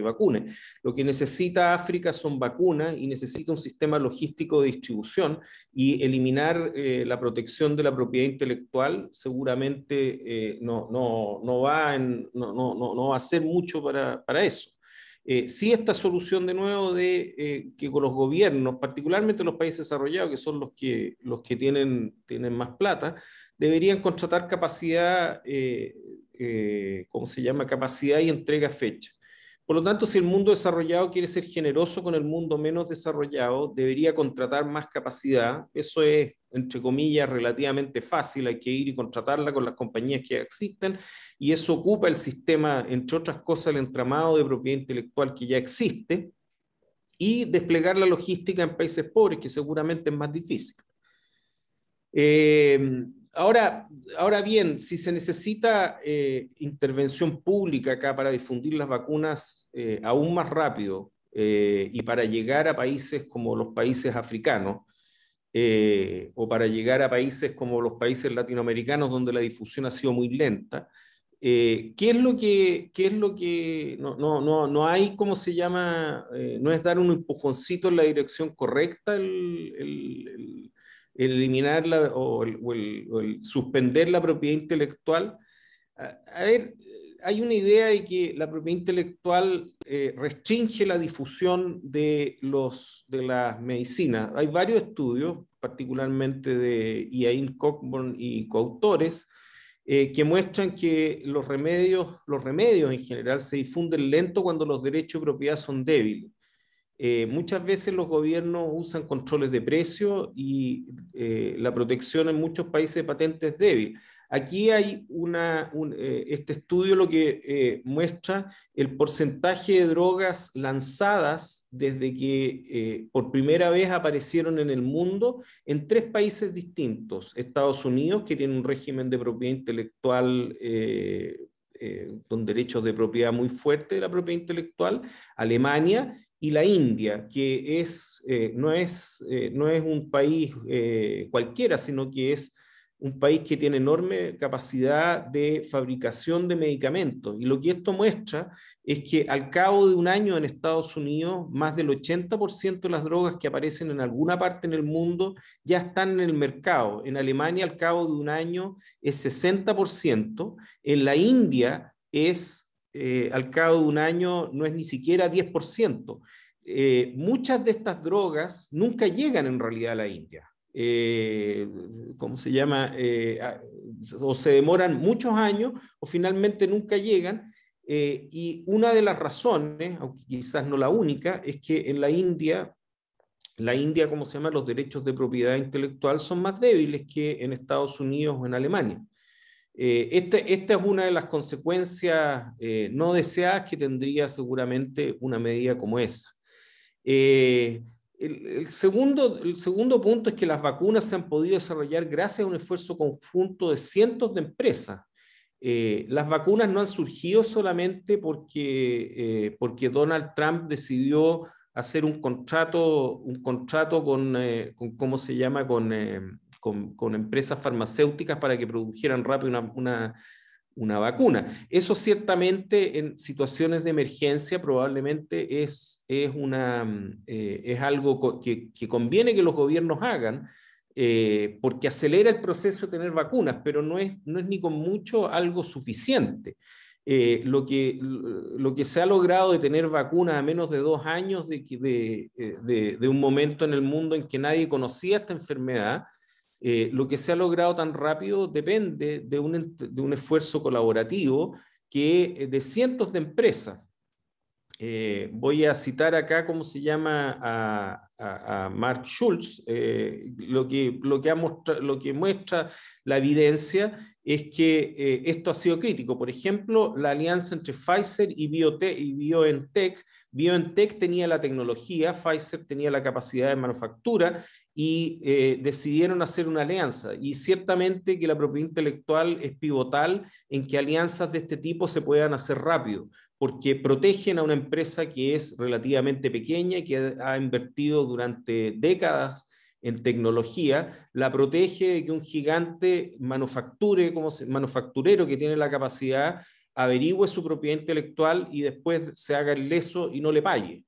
vacune. Lo que necesita África son vacunas y necesita un sistema logístico de distribución, y eliminar la protección de la propiedad intelectual seguramente no va a hacer mucho para eso. Sí, esta solución de nuevo de que con los gobiernos, particularmente los países desarrollados, que son los que tienen más plata, deberían contratar capacidad, ¿cómo se llama? Capacidad y entrega a fecha. Por lo tanto, si el mundo desarrollado quiere ser generoso con el mundo menos desarrollado, debería contratar más capacidad. Eso es, entre comillas, relativamente fácil. Hay que ir y contratarla con las compañías que existen, y eso ocupa el sistema, entre otras cosas, el entramado de propiedad intelectual que ya existe, y desplegar la logística en países pobres, que seguramente es más difícil. Ahora bien, si se necesita intervención pública acá para difundir las vacunas aún más rápido y para llegar a países como los países africanos o para llegar a países como los países latinoamericanos donde la difusión ha sido muy lenta, ¿qué es lo que no hay, ¿cómo se llama? No es dar un empujoncito en la dirección correcta el eliminarla o el suspender la propiedad intelectual. A ver, hay una idea de que la propiedad intelectual restringe la difusión de las medicinas. Hay varios estudios, particularmente de Ian Cockburn y coautores, que muestran que los remedios en general se difunden lento cuando los derechos de propiedad son débiles. Muchas veces los gobiernos usan controles de precio y la protección en muchos países de patentes es débil. Aquí hay este estudio lo que muestra el porcentaje de drogas lanzadas desde que por primera vez aparecieron en el mundo en 3 países distintos. Estados Unidos, que tiene un régimen de propiedad intelectual con derechos de propiedad muy fuerte de la propiedad intelectual, Alemania, y la India, que no es un país cualquiera, sino que es un país que tiene enorme capacidad de fabricación de medicamentos. Y lo que esto muestra es que al cabo de un año en Estados Unidos, más del 80% de las drogas que aparecen en alguna parte en el mundo ya están en el mercado. En Alemania, al cabo de un año, es 60%. En la India al cabo de un año no es ni siquiera 10%. Muchas de estas drogas nunca llegan en realidad a la India. ¿Cómo se llama? O se demoran muchos años o finalmente nunca llegan. Y una de las razones, aunque quizás no la única, es que en la India, ¿cómo se llama? Los derechos de propiedad intelectual son más débiles que en Estados Unidos o en Alemania. Esta es una de las consecuencias no deseadas que tendría seguramente una medida como esa. El segundo punto es que las vacunas se han podido desarrollar gracias a un esfuerzo conjunto de cientos de empresas. Las vacunas no han surgido solamente porque Donald Trump decidió hacer un contrato con ¿cómo se llama? Con empresas farmacéuticas para que produjeran rápido una vacuna. Eso ciertamente en situaciones de emergencia probablemente es algo que conviene que los gobiernos hagan, porque acelera el proceso de tener vacunas, pero no es ni con mucho algo suficiente. Lo que se ha logrado de tener vacunas a menos de 2 años de un momento en el mundo en que nadie conocía esta enfermedad, lo que se ha logrado tan rápido depende de un esfuerzo colaborativo de cientos de empresas. Voy a citar acá, ¿cómo se llama? A Mark Schultz. Lo que muestra la evidencia es que esto ha sido crítico. Por ejemplo, la alianza entre Pfizer y BioNTech. BioNTech tenía la tecnología, Pfizer tenía la capacidad de manufactura y decidieron hacer una alianza. Y ciertamente que la propiedad intelectual es pivotal en que alianzas de este tipo se puedan hacer rápido, porque protegen a una empresa que es relativamente pequeña y que ha invertido durante décadas en tecnología, la protege de que un gigante manufacturero que tiene la capacidad averigüe su propiedad intelectual y después se haga el leso y no le pague.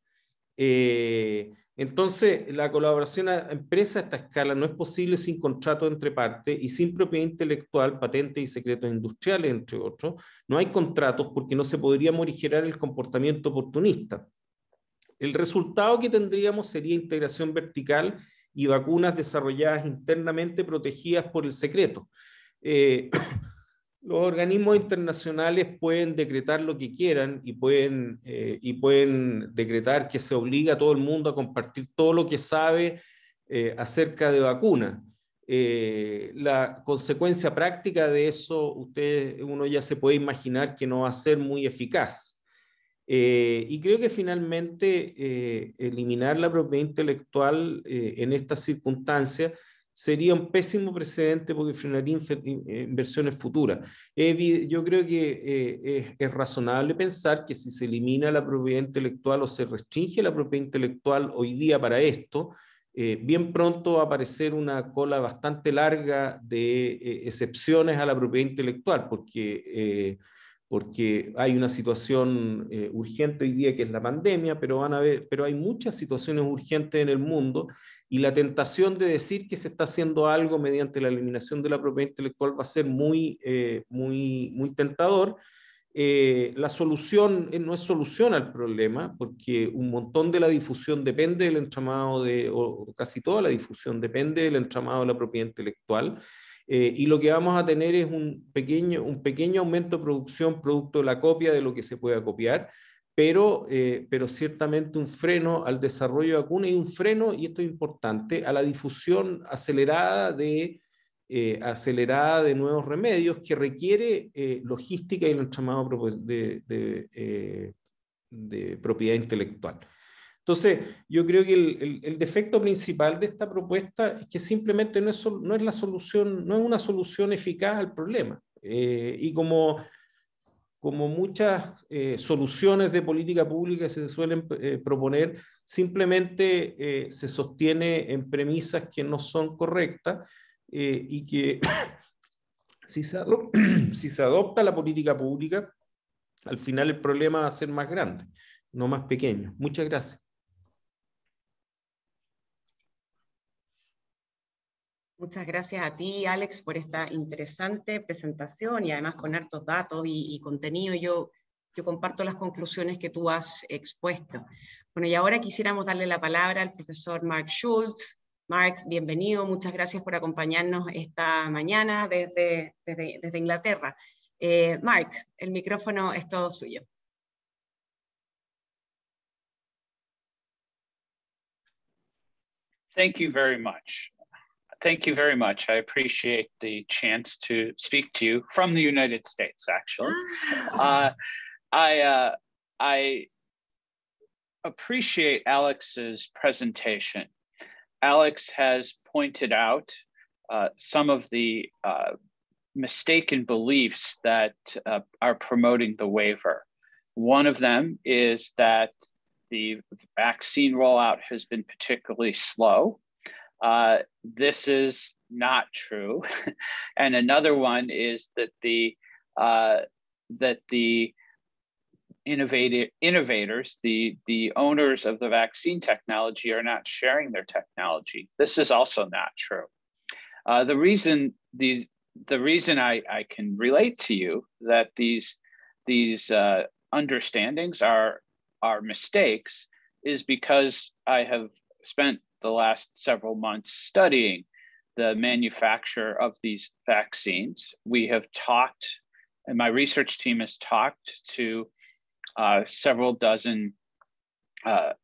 Entonces, la colaboración a empresa a esta escala no es posible sin contrato entre partes y sin propiedad intelectual, patentes y secretos industriales, entre otros. No hay contratos porque no se podría morigerar el comportamiento oportunista. El resultado que tendríamos sería integración vertical y vacunas desarrolladas internamente protegidas por el secreto. Los organismos internacionales pueden decretar lo que quieran y pueden decretar que se obliga a todo el mundo a compartir todo lo que sabe acerca de vacunas. La consecuencia práctica de eso, uno ya se puede imaginar que no va a ser muy eficaz. Y creo que finalmente eliminar la propiedad intelectual en estas circunstancias sería un pésimo precedente porque frenaría inversiones futuras. Yo creo que es razonable pensar que si se elimina la propiedad intelectual o se restringe la propiedad intelectual hoy día para esto, bien pronto va a aparecer una cola bastante larga de excepciones a la propiedad intelectual, porque hay una situación urgente hoy día que es la pandemia, pero hay muchas situaciones urgentes en el mundo y la tentación de decir que se está haciendo algo mediante la eliminación de la propiedad intelectual va a ser muy tentador. La solución no es solución al problema, porque un montón de la difusión depende del entramado o casi toda la difusión depende del entramado de la propiedad intelectual. Y lo que vamos a tener es un pequeño aumento de producción producto de la copia de lo que se pueda copiar, pero ciertamente un freno al desarrollo de vacunas y un freno, y esto es importante, a la difusión acelerada de nuevos remedios que requiere logística y el entramado de propiedad intelectual. Entonces, yo creo que el defecto principal de esta propuesta es que simplemente no es la solución, no es una solución eficaz al problema. Y como muchas soluciones de política pública se suelen proponer, simplemente se sostiene en premisas que no son correctas y que si se adopta la política pública, al final el problema va a ser más grande, no más pequeño. Muchas gracias. Muchas gracias a ti, Alex, por esta interesante presentación y además con hartos datos y contenido. Yo comparto las conclusiones que tú has expuesto. Bueno, y ahora quisiéramos darle la palabra al profesor Mark Schultz. Mark, bienvenido. Muchas gracias por acompañarnos esta mañana desde Inglaterra. Mark, el micrófono es todo suyo. Thank you very much. Thank you very much. I appreciate the chance to speak to you from the United States, actually. I appreciate Alex's presentation. Alex has pointed out some of the mistaken beliefs that are promoting the waiver. One of them is that the vaccine rollout has been particularly slow. This is not true. And another one is that the innovators, the owners of the vaccine technology are not sharing their technology. This is also not true. The reason I can relate to you that these understandings are mistakes is because I have spent the last several months studying the manufacture of these vaccines. We have talked, and my research team has talked to several dozen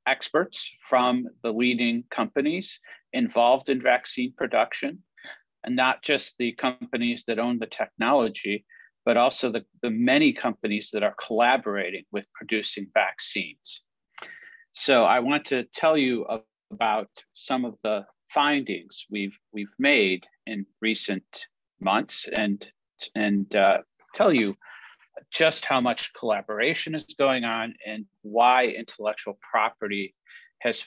experts from the leading companies involved in vaccine production, and not just the companies that own the technology, but also the many companies that are collaborating with producing vaccines. So I want to tell you about some of the findings we've made in recent months and tell you just how much collaboration is going on and why intellectual property has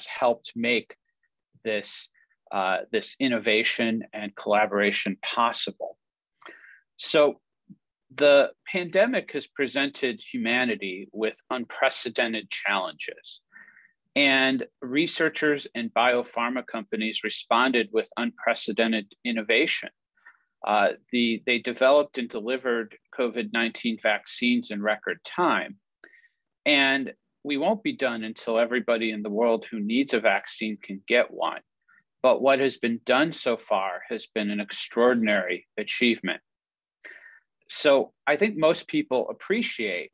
helped make this innovation and collaboration possible. So the pandemic has presented humanity with unprecedented challenges. And researchers and biopharma companies responded with unprecedented innovation. They developed and delivered COVID-19 vaccines in record time. And we won't be done until everybody in the world who needs a vaccine can get one. But what has been done so far has been an extraordinary achievement. So I think most people appreciate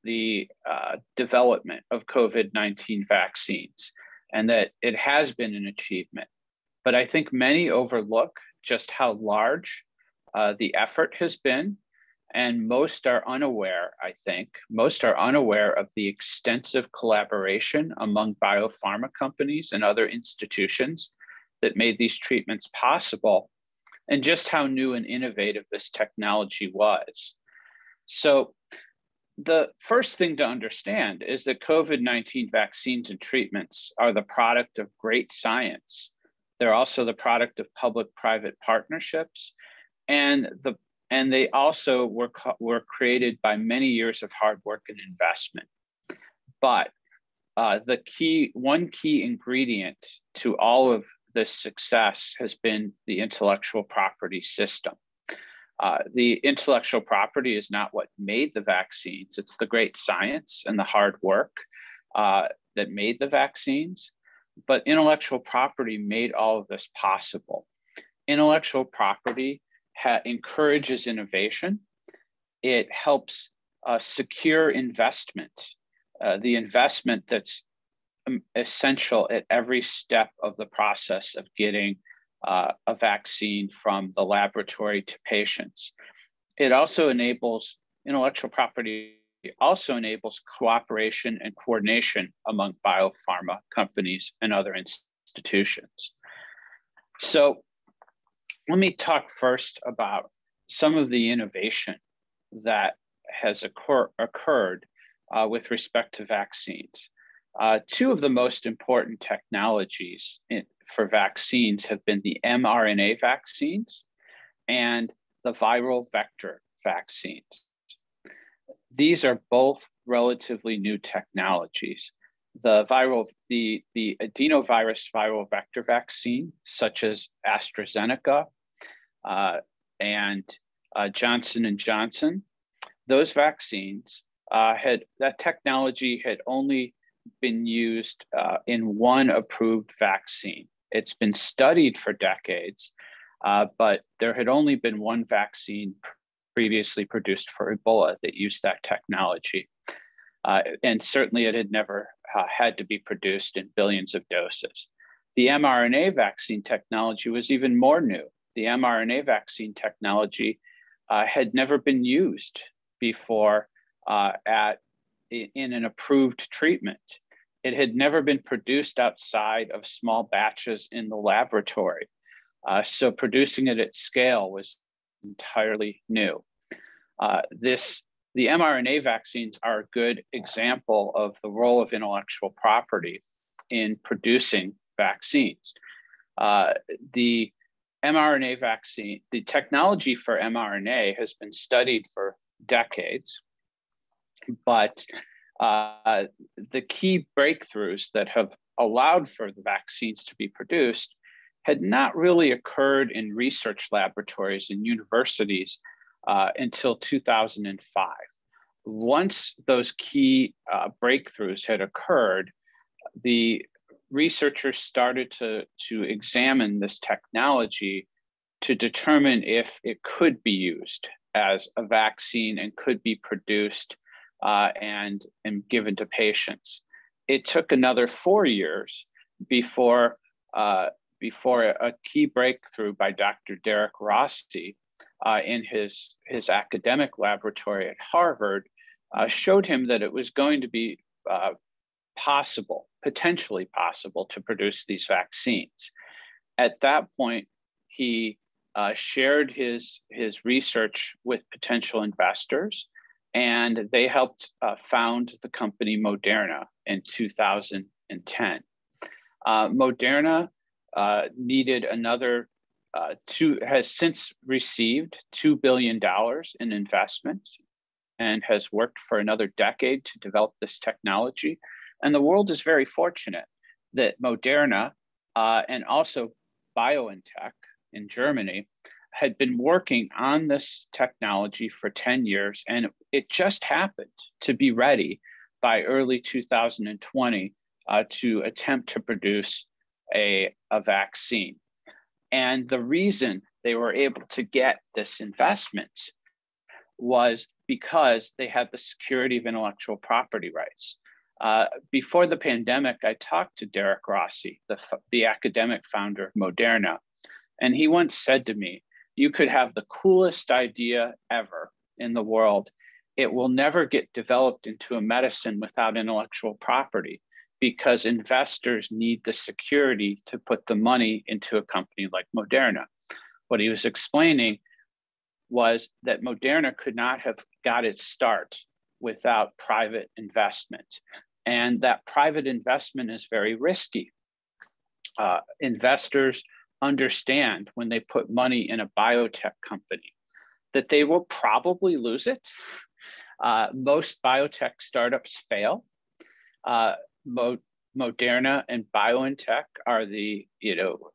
the development of COVID-19 vaccines and that it has been an achievement. But I think many overlook just how large the effort has been, and most are unaware, I think, of the extensive collaboration among biopharma companies and other institutions that made these treatments possible, and just how new and innovative this technology was. So the first thing to understand is that COVID-19 vaccines and treatments are the product of great science. They're also the product of public-private partnerships, and they also were created by many years of hard work and investment. But one key ingredient to all of this success has been the intellectual property system. The intellectual property is not what made the vaccines, it's the great science and the hard work that made the vaccines. But intellectual property made all of this possible. Intellectual property encourages innovation. It helps secure investment, the investment that's essential at every step of the process of getting a vaccine from the laboratory to patients. Intellectual property also enables cooperation and coordination among biopharma companies and other institutions. So let me talk first about some of the innovation that has occurred with respect to vaccines. Two of the most important technologies for vaccines have been the mRNA vaccines and the viral vector vaccines. These are both relatively new technologies. The adenovirus viral vector vaccine, such as AstraZeneca and Johnson & Johnson, those vaccines, that technology had only been used in one approved vaccine. It's been studied for decades, but there had only been one vaccine previously produced for Ebola that used that technology. And certainly it had never had to be produced in billions of doses. The mRNA vaccine technology was even more new. The mRNA vaccine technology had never been used before in an approved treatment. It had never been produced outside of small batches in the laboratory. So producing it at scale was entirely new. The mRNA vaccines are a good example of the role of intellectual property in producing vaccines. The mRNA vaccine, the technology for mRNA has been studied for decades, but the key breakthroughs that have allowed for the vaccines to be produced had not really occurred in research laboratories and universities until 2005. Once those key breakthroughs had occurred, the researchers started to examine this technology to determine if it could be used as a vaccine and could be produced and given to patients. It took another 4 years before a key breakthrough by Dr. Derek Rossi in his academic laboratory at Harvard showed him that it was going to be potentially possible to produce these vaccines. At that point, he shared his research with potential investors, and they helped found the company Moderna in 2010. Moderna needed another has since received $2 billion in investment and has worked for another decade to develop this technology. And the world is very fortunate that Moderna and also BioNTech in Germany had been working on this technology for 10 years, and it just happened to be ready by early 2020 to attempt to produce a vaccine. And the reason they were able to get this investment was because they had the security of intellectual property rights. Before the pandemic, I talked to Derek Rossi, the academic founder of Moderna, and he once said to me, "You could have the coolest idea ever in the world. It will never get developed into a medicine without intellectual property because investors need the security to put the money into a company like Moderna." What he was explaining was that Moderna could not have got its start without private investment. And that private investment is very risky. Investors understand when they put money in a biotech company that they will probably lose it. Most biotech startups fail. Moderna and BioNTech are the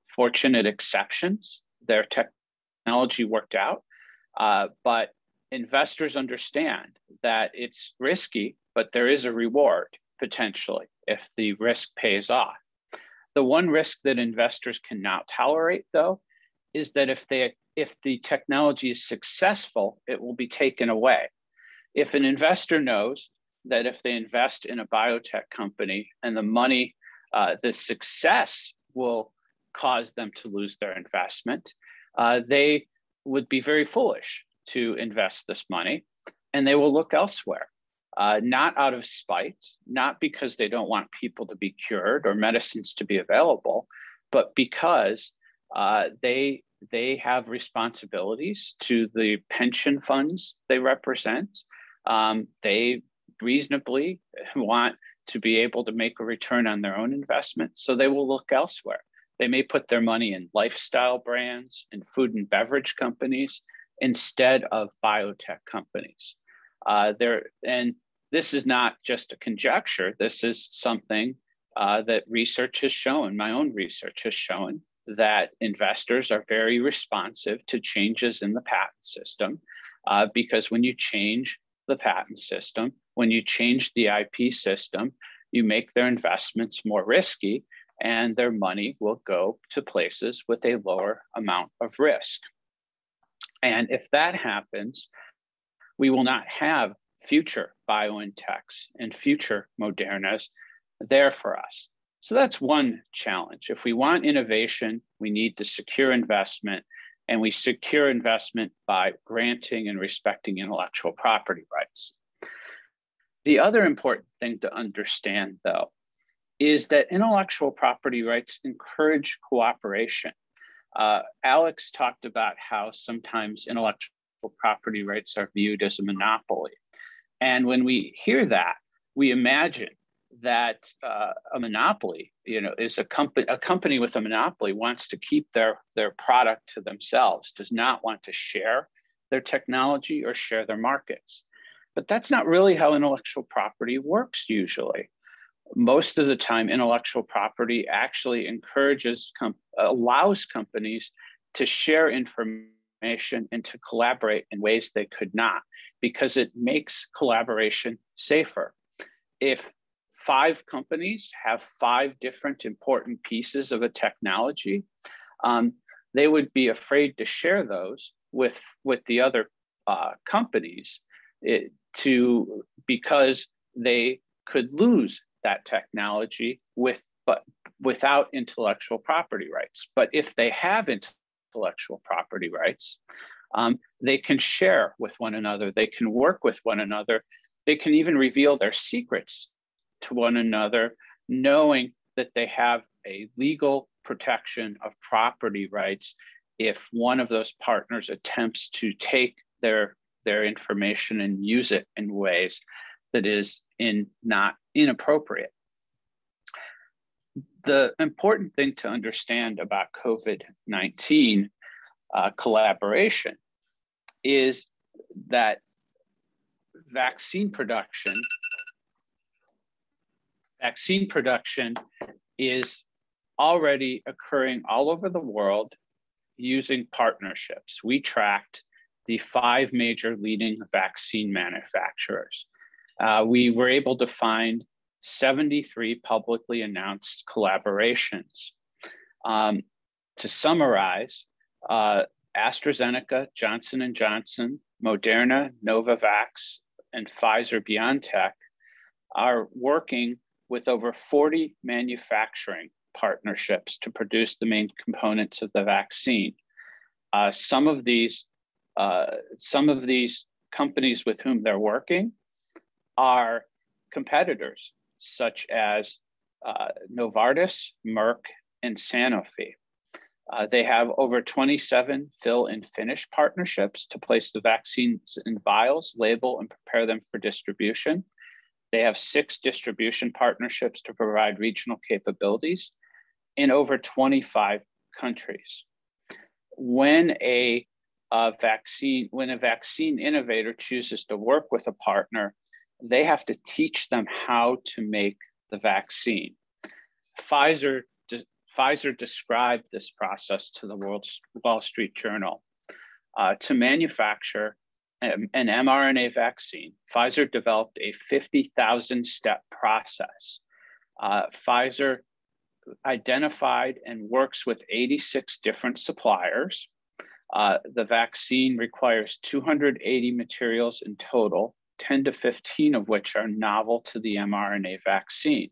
fortunate exceptions. Their technology worked out, but investors understand that it's risky, but there is a reward potentially if the risk pays off. The one risk that investors cannot tolerate, though, is that if the technology is successful, it will be taken away. If an investor knows that if they invest in a biotech company and the money, the success will cause them to lose their investment, they would be very foolish to invest this money, and they will look elsewhere. Not out of spite, not because they don't want people to be cured or medicines to be available, but because they have responsibilities to the pension funds they represent. They reasonably want to be able to make a return on their own investment, so they will look elsewhere. They may put their money in lifestyle brands and food and beverage companies instead of biotech companies. And this is not just a conjecture. This is something that research has shown, my own research has shown, that investors are very responsive to changes in the patent system because when you change the patent system, when you change the IP system, you make their investments more risky and their money will go to places with a lower amount of risk. And if that happens, we will not have future BioNTechs and future Modernas there for us. So that's one challenge. If we want innovation, we need to secure investment, and we secure investment by granting and respecting intellectual property rights. The other important thing to understand, though, is that intellectual property rights encourage cooperation. Alex talked about how sometimes intellectual property rights are viewed as a monopoly. And when we hear that, we imagine that a monopoly, is a company with a monopoly wants to keep their product to themselves, does not want to share their technology or share their markets. But that's not really how intellectual property works usually. Most of the time, intellectual property actually allows companies to share information and to collaborate in ways they could not, because it makes collaboration safer. If 5 companies have 5 different important pieces of a technology, they would be afraid to share those with the other companies because they could lose that technology without intellectual property rights. But if they have intellectual property rights, they can share with one another, they can work with one another, they can even reveal their secrets to one another, knowing that they have a legal protection of property rights if one of those partners attempts to take their information and use it in ways that is not inappropriate. The important thing to understand about COVID-19 collaboration is that vaccine production vaccine production is already occurring all over the world using partnerships. We tracked the 5 major leading vaccine manufacturers. We were able to find 73 publicly announced collaborations. To summarize, AstraZeneca, Johnson & Johnson, Moderna, Novavax, and Pfizer-BioNTech are working with over 40 manufacturing partnerships to produce the main components of the vaccine. Some of these companies with whom they're working are competitors, such as Novartis, Merck, and Sanofi. They have over 27 fill and finish partnerships to place the vaccines in vials, label, and prepare them for distribution. They have 6 distribution partnerships to provide regional capabilities in over 25 countries. When a vaccine innovator chooses to work with a partner, they have to teach them how to make the vaccine. Pfizer described this process to the Wall Street Journal. To manufacture an mRNA vaccine, Pfizer developed a 50,000-step process. Pfizer identified and works with 86 different suppliers. The vaccine requires 280 materials in total, 10 to 15 of which are novel to the mRNA vaccine.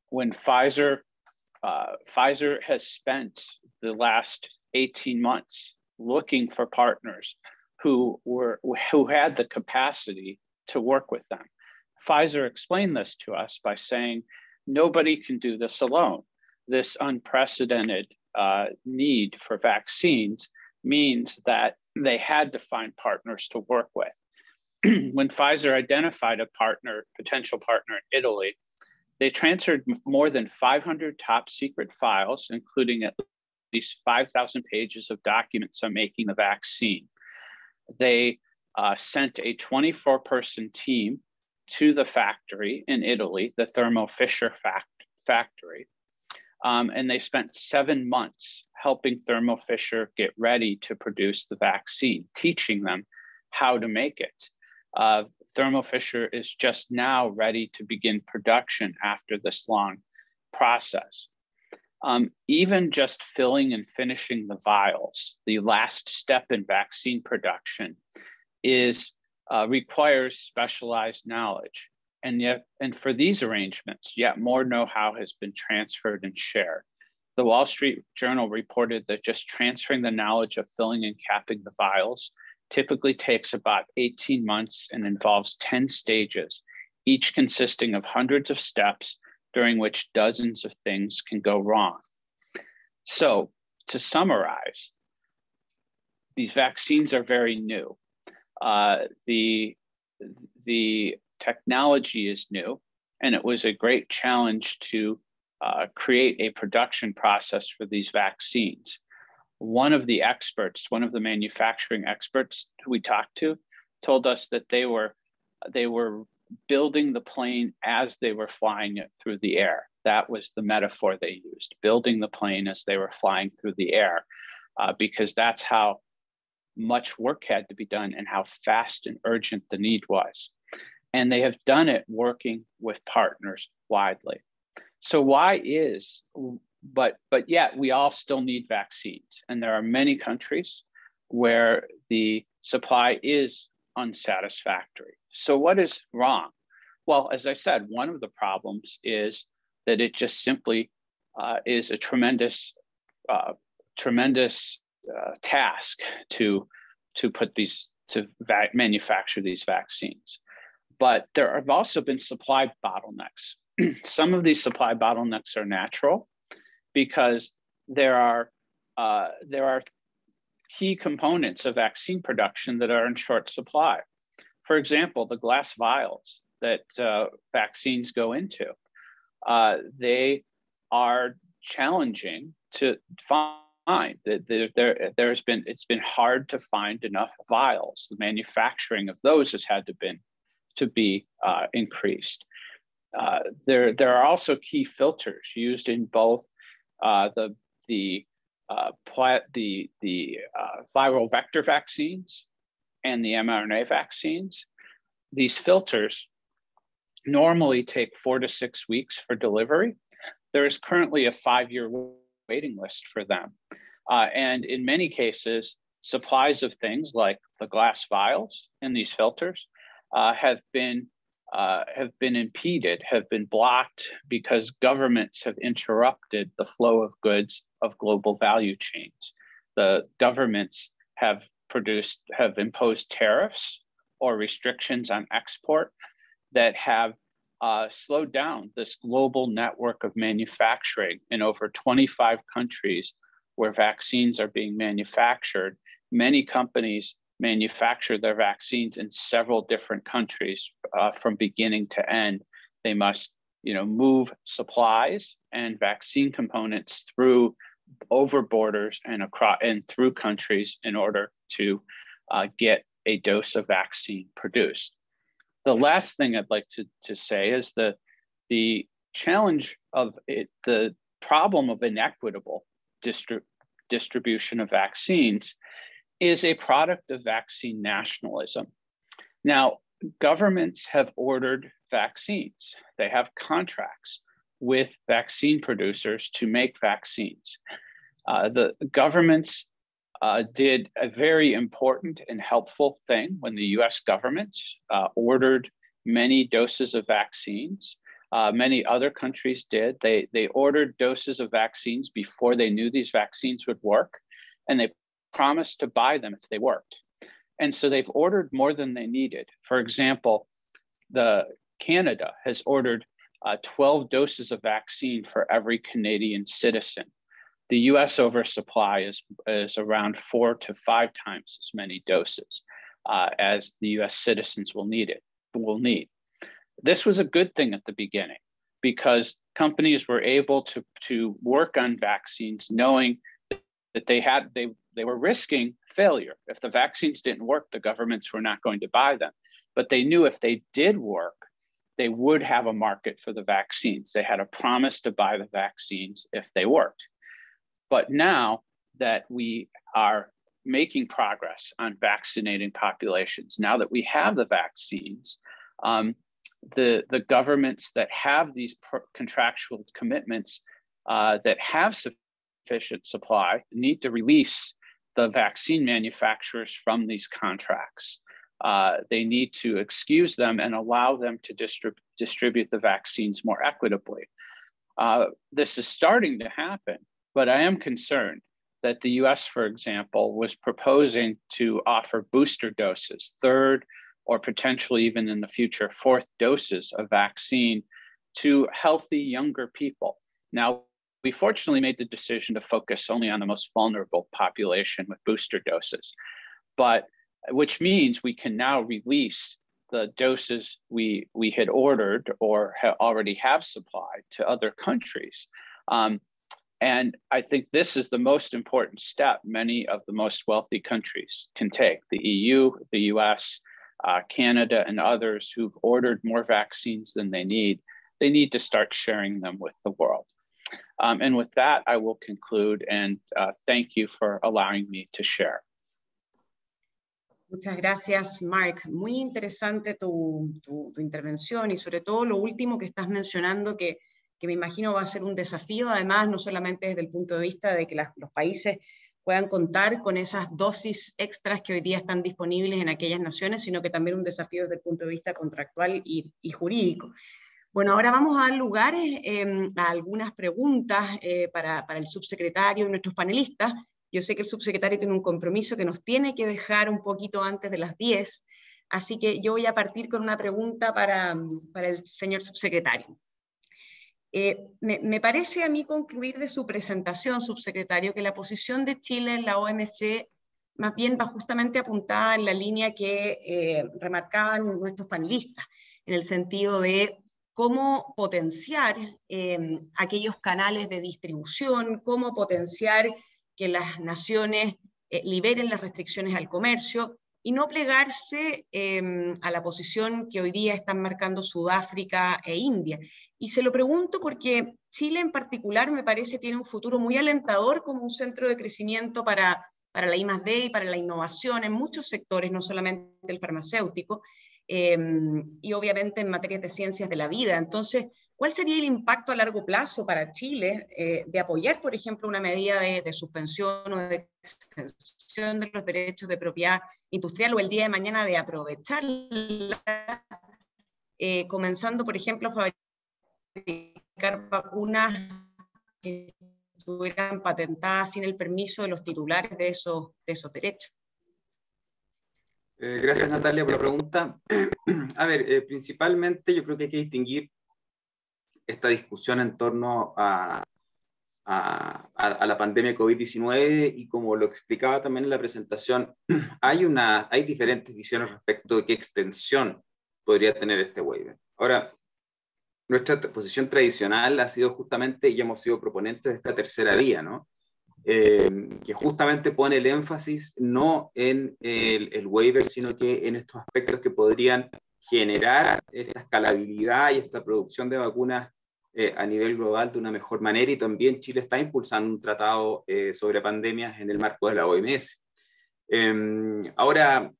When Pfizer has spent the last 18 months looking for partners who had the capacity to work with them. Pfizer explained this to us by saying, nobody can do this alone. This unprecedented need for vaccines means that they had to find partners to work with. When Pfizer identified a potential partner in Italy, they transferred more than 500 top secret files, including at least 5,000 pages of documents on making the vaccine. They sent a 24-person team to the factory in Italy, the Thermo Fisher factory. And they spent 7 months helping Thermo Fisher get ready to produce the vaccine, teaching them how to make it. Thermo Fisher is just now ready to begin production after this long process. Even just filling and finishing the vials, the last step in vaccine production, requires specialized knowledge. And for these arrangements, yet more know-how has been transferred and shared. The Wall Street Journal reported that just transferring the knowledge of filling and capping the vials typically takes about 18 months and involves 10 stages, each consisting of hundreds of steps during which dozens of things can go wrong. So to summarize, these vaccines are very new. The technology is new, and it was a great challenge to create a production process for these vaccines. One of the manufacturing experts who we talked to told us that they were building the plane as they were flying it through the air. That was the metaphor they used, building the plane as they were flying through the air, because that's how much work had to be done and how fast and urgent the need was. And they have done it working with partners widely. So but yet we all still need vaccines. And there are many countries where the supply is unsatisfactory. So what is wrong? Well, as I said, one of the problems is that it just simply is a tremendous task to manufacture these vaccines. But there have also been supply bottlenecks. Some of these supply bottlenecks are natural because there are key components of vaccine production that are in short supply. For example, the glass vials that vaccines go into, they are challenging to find. It's been hard to find enough vials. The manufacturing of those has had to be increased. There are also key filters used in both the viral vector vaccines and the mRNA vaccines. These filters normally take 4 to 6 weeks for delivery. There is currently a 5-year waiting list for them. And in many cases, supplies of things like the glass vials in these filters have been impeded, have been blocked because governments have interrupted the flow of goods of global value chains. The governments have imposed tariffs or restrictions on export that have slowed down this global network of manufacturing in over 25 countries where vaccines are being manufactured. Many companies manufacture their vaccines in several different countries from beginning to end. They must, move supplies and vaccine components over borders and across and through countries in order to get a dose of vaccine produced. The last thing I'd like to say is the challenge of it, the problem of inequitable distribution of vaccines is a product of vaccine nationalism. Now, governments have ordered vaccines. They have contracts with vaccine producers to make vaccines. The governments did a very important and helpful thing when the US government ordered many doses of vaccines. Many other countries did. They ordered doses of vaccines before they knew these vaccines would work, and they promised to buy them if they worked. And so they've ordered more than they needed. For example, Canada has ordered 12 doses of vaccine for every Canadian citizen. The US oversupply is around 4 to 5 times as many doses as the US citizens will need. This was a good thing at the beginning because companies were able to work on vaccines knowing that they were risking failure. If the vaccines didn't work, the governments were not going to buy them. But they knew if they did work, they would have a market for the vaccines. They had a promise to buy the vaccines if they worked. But now that we are making progress on vaccinating populations, now that we have the vaccines, the governments that have these contractual commitments that have sufficient supply need to release the vaccine manufacturers from these contracts. They need to excuse them and allow them to distribute the vaccines more equitably. This is starting to happen, but I am concerned that the US, for example, was proposing to offer booster doses, 3rd or potentially even in the future, 4th doses of vaccine to healthy younger people. Now, we fortunately made the decision to focus only on the most vulnerable population with booster doses, which means we can now release the doses we had ordered or already have supplied to other countries. And I think this is the most important step many of the most wealthy countries can take. The EU, the US, Canada, and others who've ordered more vaccines than they need to start sharing them with the world. And with that, I will conclude and thank you for allowing me to share. Muchas gracias, Mark. Muy interesante tu intervención y sobre todo lo último que estás mencionando que me imagino va a ser un desafío, además, no solamente desde el punto de vista de que los países puedan contar con esas dosis extras que hoy día están disponibles en aquellas naciones, sino que también un desafío desde el punto de vista contractual y jurídico. Bueno, ahora vamos a dar lugar a algunas preguntas para el subsecretario y nuestros panelistas. Yo sé que el subsecretario tiene un compromiso que nos tiene que dejar un poquito antes de las 10, así que yo voy a partir con una pregunta para el señor subsecretario. Me parece a mí concluir de su presentación, subsecretario, que la posición de Chile en la OMC más bien va justamente apuntada en la línea que remarcaban nuestros panelistas, en el sentido de cómo potenciar aquellos canales de distribución, cómo potenciar que las naciones liberen las restricciones al comercio, y no plegarse a la posición que hoy día están marcando Sudáfrica e India. Y se lo pregunto porque Chile en particular me parece tiene un futuro muy alentador como un centro de crecimiento para la I+D y para la innovación en muchos sectores, no solamente el farmacéutico, y obviamente en materias de ciencias de la vida. Entonces, ¿cuál sería el impacto a largo plazo para Chile de apoyar, por ejemplo, una medida de suspensión o de extensión de los derechos de propiedad industrial, o el día de mañana de aprovecharla, comenzando, por ejemplo, a fabricar vacunas que estuvieran patentadas sin el permiso de los titulares de esos derechos? Gracias, Natalia, por la pregunta. A ver, principalmente yo creo que hay que distinguir esta discusión en torno a la pandemia COVID-19, y como lo explicaba también en la presentación, hay diferentes visiones respecto de qué extensión podría tener este waiver. Ahora, nuestra posición tradicional ha sido justamente, y hemos sido proponentes de esta tercera vía, ¿no? Que justamente pone el énfasis no en el waiver, sino que en estos aspectos que podrían generar esta escalabilidad y esta producción de vacunas a nivel global de una mejor manera. Y también Chile está impulsando un tratado sobre pandemias en el marco de la OMS. Ahora,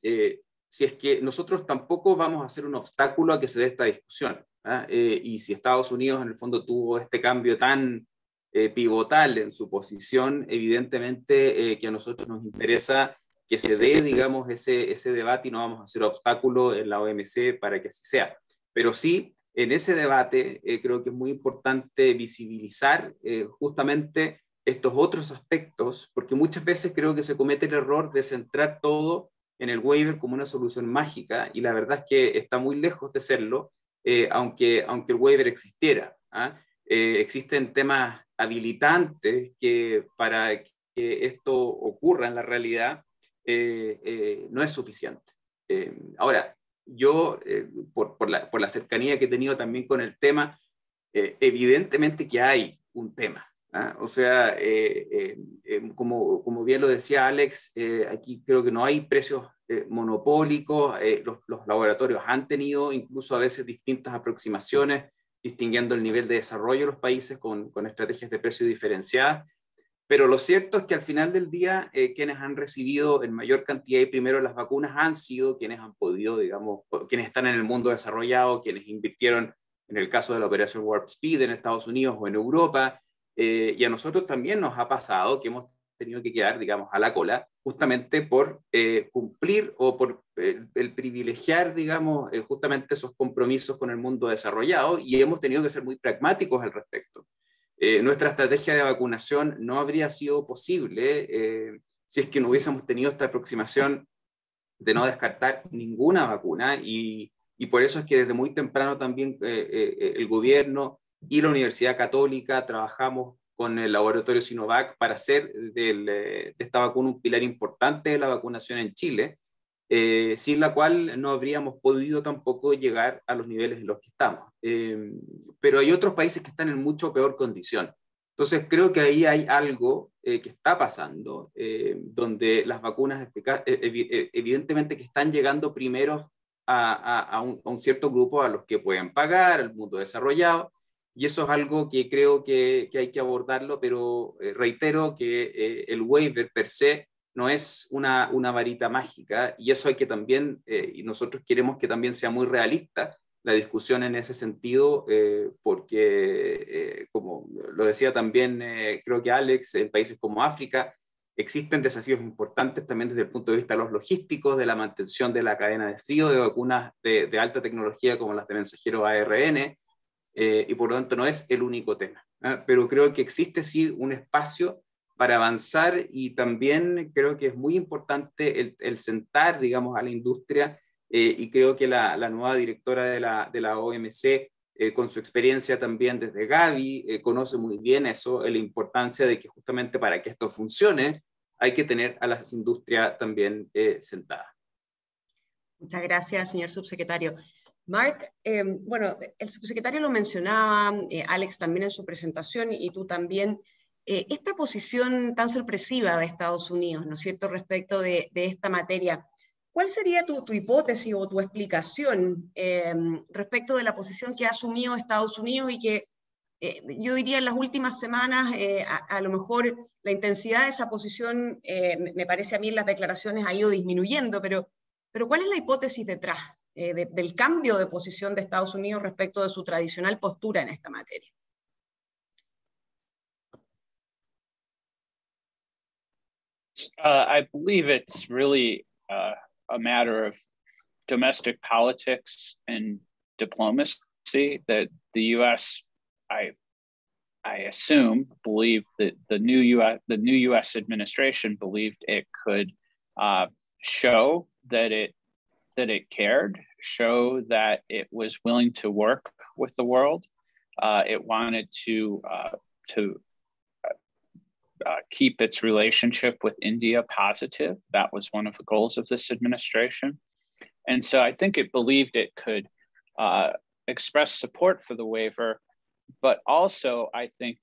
si es que nosotros tampoco vamos a ser un obstáculo a que se dé esta discusión, y si Estados Unidos en el fondo tuvo este cambio tan pivotal en su posición, evidentemente que a nosotros nos interesa que se dé, digamos, ese debate, y no vamos a hacer obstáculo en la OMC para que así sea. Pero sí, en ese debate creo que es muy importante visibilizar justamente estos otros aspectos, porque muchas veces creo que se comete el error de centrar todo en el waiver como una solución mágica, y la verdad es que está muy lejos de serlo, aunque el waiver existiera. Existen temas habilitantes que para que esto ocurra en la realidad no es suficiente. Ahora, yo, por la cercanía que he tenido también con el tema, evidentemente que hay un tema. O sea, como bien lo decía Alex, aquí creo que no hay precios monopólicos. Los laboratorios han tenido incluso a veces distintas aproximaciones, distinguiendo el nivel de desarrollo de los países con estrategias de precio diferenciadas. Pero lo cierto es que al final del día, quienes han recibido en mayor cantidad y primero las vacunas han sido quienes han podido, digamos, quienes están en el mundo desarrollado, quienes invirtieron en el caso de la operación Warp Speed en Estados Unidos o en Europa. Y a nosotros también nos ha pasado que hemos tenido que quedar, digamos, a la cola, justamente por cumplir o por el privilegiar, digamos, justamente esos compromisos con el mundo desarrollado, y hemos tenido que ser muy pragmáticos al respecto. Nuestra estrategia de vacunación no habría sido posible si es que no hubiésemos tenido esta aproximación de no descartar ninguna vacuna, y por eso es que desde muy temprano también el gobierno y la Universidad Católica trabajamos con el laboratorio Sinovac para hacer de esta vacuna un pilar importante de la vacunación en Chile, sin la cual no habríamos podido tampoco llegar a los niveles en los que estamos. Pero hay otros países que están en mucho peor condición. Entonces creo que ahí hay algo que está pasando, donde las vacunas evidentemente que están llegando primero a un cierto grupo, a los que pueden pagar, al mundo desarrollado, y eso es algo que creo que hay que abordarlo, pero reitero que el waiver per se no es una varita mágica, y eso hay que también, y nosotros queremos que también sea muy realista la discusión en ese sentido, porque, como lo decía también, creo que Alex, en países como África, existen desafíos importantes también desde el punto de vista de los logísticos, de la mantención de la cadena de frío, de vacunas de alta tecnología como las de mensajero ARN, y por lo tanto no es el único tema. Pero creo que existe sí un espacio para avanzar, y también creo que es muy importante el sentar, digamos, a la industria, y creo que la nueva directora de la OMC, con su experiencia también desde Gavi, conoce muy bien eso, la importancia de que justamente para que esto funcione hay que tener a las industrias también sentadas. Muchas gracias, señor subsecretario. Mark, bueno, el subsecretario lo mencionaba, Alex también en su presentación, y tú también, esta posición tan sorpresiva de Estados Unidos, ¿no es cierto?, respecto de esta materia. ¿Cuál sería tu hipótesis o tu explicación respecto de la posición que ha asumido Estados Unidos y que yo diría en las últimas semanas a lo mejor la intensidad de esa posición, me parece a mí en las declaraciones ha ido disminuyendo, pero ¿cuál es la hipótesis detrás del cambio de posición de Estados Unidos respecto de su tradicional postura en esta materia? I believe it's really a matter of domestic politics and diplomacy that the U.S. I assume believed that the new U.S. administration believed it could show that it cared, show that it was willing to work with the world. It wanted to keep its relationship with India positive. That was one of the goals of this administration. And so I think it believed it could express support for the waiver, but also I think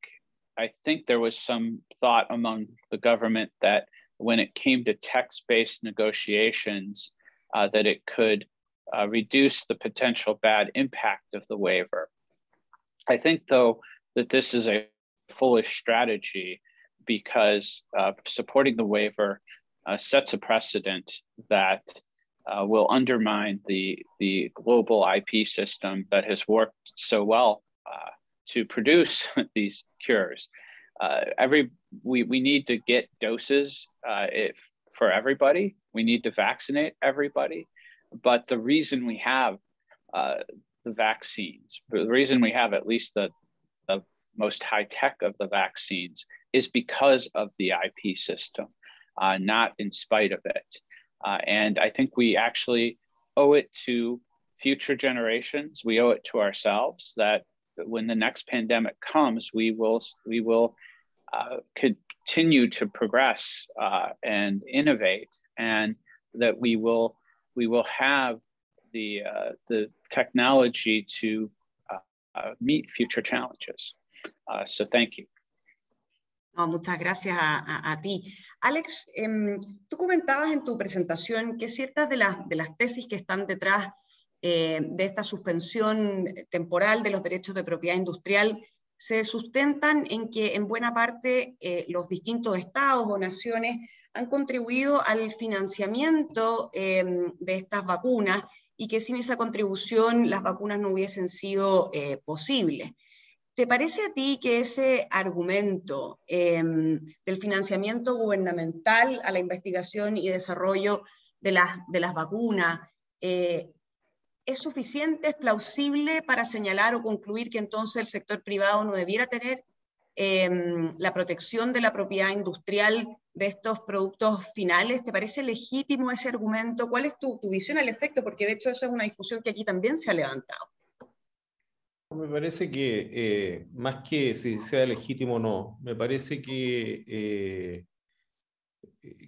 there was some thought among the government that when it came to text-based negotiations, that it could reduce the potential bad impact of the waiver. I think, though, that this is a foolish strategy because supporting the waiver sets a precedent that will undermine the global IP system that has worked so well to produce these cures. We need to get doses for everybody. We need to vaccinate everybody. But the reason we have the vaccines, the reason we have at least the most high-tech of the vaccines is because of the IP system, not in spite of it. And I think we actually owe it to future generations. We owe it to ourselves that when the next pandemic comes, we will continue to progress and innovate, and that we will have the technology to meet future challenges. So thank you. No, muchas gracias a ti. Alex, tú comentabas en tu presentación que ciertas de las tesis que están detrás de esta suspensión temporal de los derechos de propiedad industrial se sustentan en que en buena parte los distintos estados o naciones han contribuido al financiamiento de estas vacunas y que sin esa contribución las vacunas no hubiesen sido posibles. ¿Te parece a ti que ese argumento del financiamiento gubernamental a la investigación y desarrollo de las vacunas es suficiente, es plausible para señalar o concluir que entonces el sector privado no debiera tener la protección de la propiedad industrial de estos productos finales? ¿Te parece legítimo ese argumento? ¿Cuál es tu visión al efecto? Porque de hecho eso es una discusión que aquí también se ha levantado. Me parece que más que si sea legítimo o no, me parece que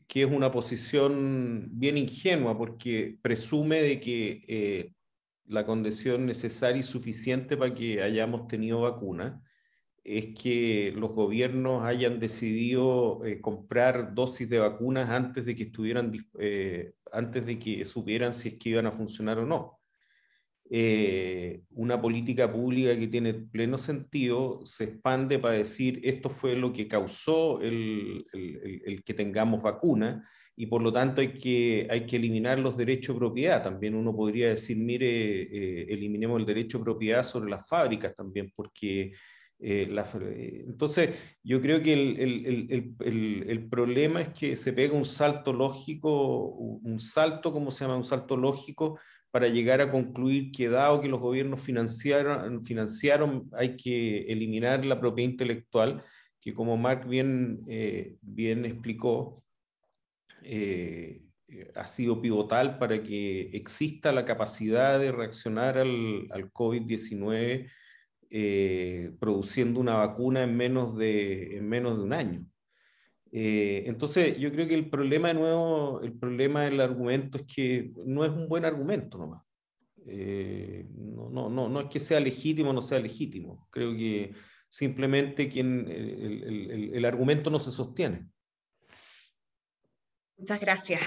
es una posición bien ingenua porque presume de que la condición necesaria y suficiente para que hayamos tenido vacunas es que los gobiernos hayan decidido comprar dosis de vacunas antes de que antes de que supieran si es que iban a funcionar o no. Una política pública que tiene pleno sentido se expande para decir esto fue lo que causó el que tengamos vacunas y por lo tanto hay que eliminar los derechos de propiedad. También uno podría decir, mire, eliminemos el derecho de propiedad sobre las fábricas también, porque entonces yo creo que el problema es que se pega un salto lógico, ¿cómo se llama? Un salto lógico para llegar a concluir que dado que los gobiernos financiaron hay que eliminar la propiedad intelectual, que como Mark bien explicó, ha sido pivotal para que exista la capacidad de reaccionar al COVID-19 produciendo una vacuna en menos de un año. Entonces yo creo que el problema de nuevo, el problema del argumento es que no es un buen argumento nomás. No es que sea legítimo o no sea legítimo. Creo que simplemente el argumento no se sostiene. Muchas gracias.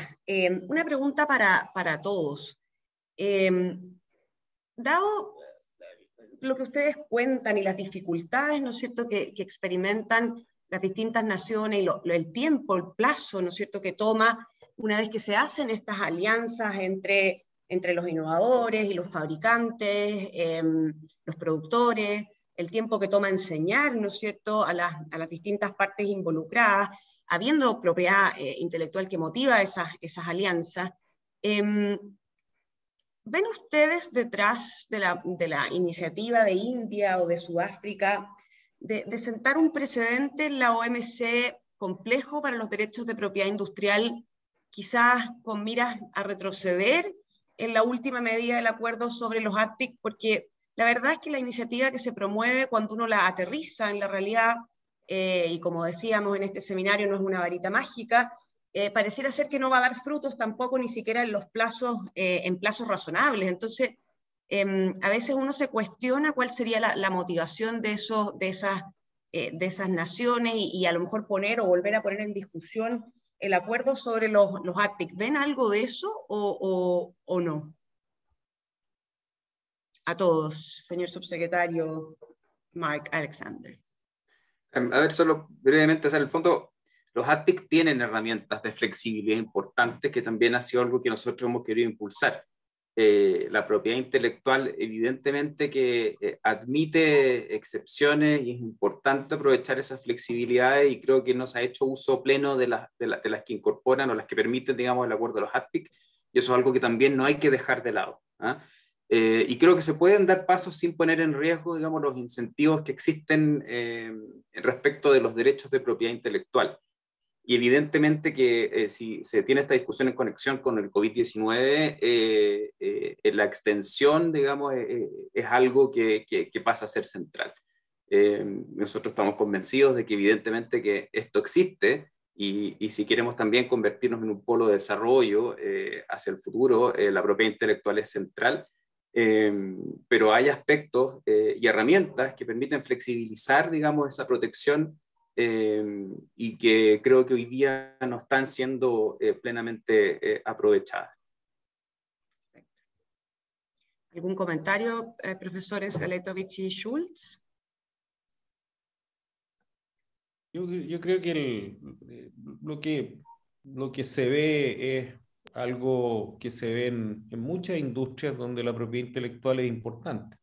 Una pregunta para todos. Dado lo que ustedes cuentan y las dificultades, ¿no es cierto?, que experimentan las distintas naciones y el tiempo, el plazo, ¿no es cierto?, que toma una vez que se hacen estas alianzas entre los innovadores y los fabricantes, los productores, el tiempo que toma enseñar, ¿no es cierto?, a las distintas partes involucradas, habiendo propiedad intelectual que motiva esas alianzas. ¿Ven ustedes detrás de la iniciativa de India o de Sudáfrica de sentar un precedente en la OMC complejo para los derechos de propiedad industrial, quizás con miras a retroceder en la última medida del acuerdo sobre los ATIC? Porque la verdad es que la iniciativa que se promueve, cuando uno la aterriza en la realidad, y como decíamos en este seminario, no es una varita mágica, pareciera ser que no va a dar frutos tampoco, ni siquiera en plazos razonables. Entonces, a veces uno se cuestiona cuál sería la motivación de esas naciones y a lo mejor poner o volver a poner en discusión el acuerdo sobre los ATIC. ¿Ven algo de eso o no? A todos, señor subsecretario Mark Alexander. A ver, solo brevemente, o sea, en el fondo, los ATIC tienen herramientas de flexibilidad importantes, que también ha sido algo que nosotros hemos querido impulsar. La propiedad intelectual, evidentemente que admite excepciones y es importante aprovechar esas flexibilidades, y creo que no se ha hecho uso pleno de las que incorporan o las que permiten, digamos, el acuerdo de los ATIC, y eso es algo que también no hay que dejar de lado, ¿eh? Y creo que se pueden dar pasos sin poner en riesgo, digamos, los incentivos que existen respecto de los derechos de propiedad intelectual. Y evidentemente que si se tiene esta discusión en conexión con el COVID-19, la extensión, digamos, es algo que pasa a ser central. Nosotros estamos convencidos de que evidentemente que esto existe, y si queremos también convertirnos en un polo de desarrollo hacia el futuro, la propiedad intelectual es central. Pero hay aspectos y herramientas que permiten flexibilizar, digamos, esa protección, y que creo que hoy día no están siendo plenamente aprovechadas. ¿Algún comentario, profesores Galetovich y Schultz? Yo creo que lo que se ve es algo que se ve en muchas industrias donde la propiedad intelectual es importante.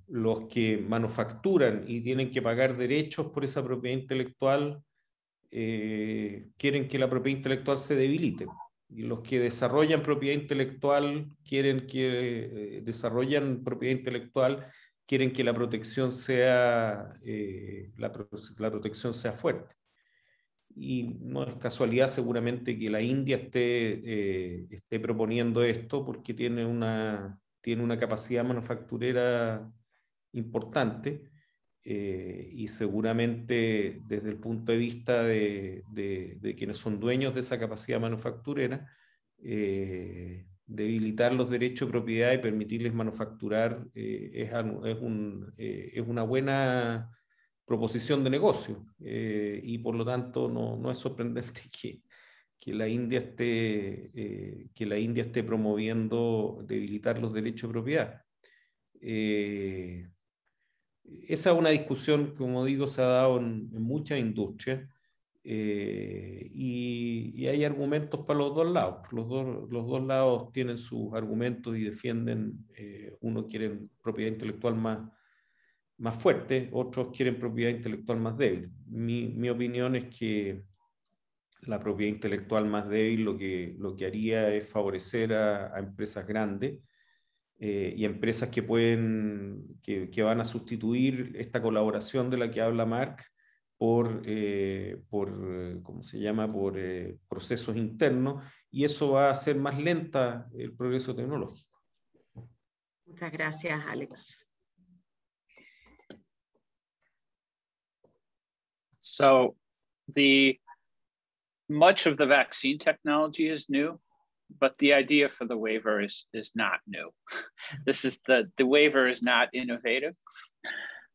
Los que manufacturan y tienen que pagar derechos por esa propiedad intelectual quieren que la propiedad intelectual se debilite. Y los que desarrollan propiedad intelectual quieren que la protección sea la protección sea fuerte. Y no es casualidad seguramente que la India esté proponiendo esto, porque tiene una capacidad manufacturera importante, y seguramente desde el punto de vista de quienes son dueños de esa capacidad manufacturera, debilitar los derechos de propiedad y permitirles manufacturar es una buena proposición de negocio, y por lo tanto no es sorprendente que la India esté promoviendo debilitar los derechos de propiedad. Esa es una discusión, como digo, se ha dado en muchas industrias, y hay argumentos para los dos lados. Los dos lados tienen sus argumentos y defienden, unos quieren propiedad intelectual más fuerte, otros quieren propiedad intelectual más débil. Mi opinión es que la propiedad intelectual más débil lo que haría es favorecer a empresas grandes, y empresas que van a sustituir esta colaboración de la que habla Mark por ¿cómo se llama? Por procesos internos, y eso va a hacer más lenta el progreso tecnológico. Muchas gracias, Alex. So much of the vaccine technology is new, but the idea for the waiver is not new. The waiver is not innovative.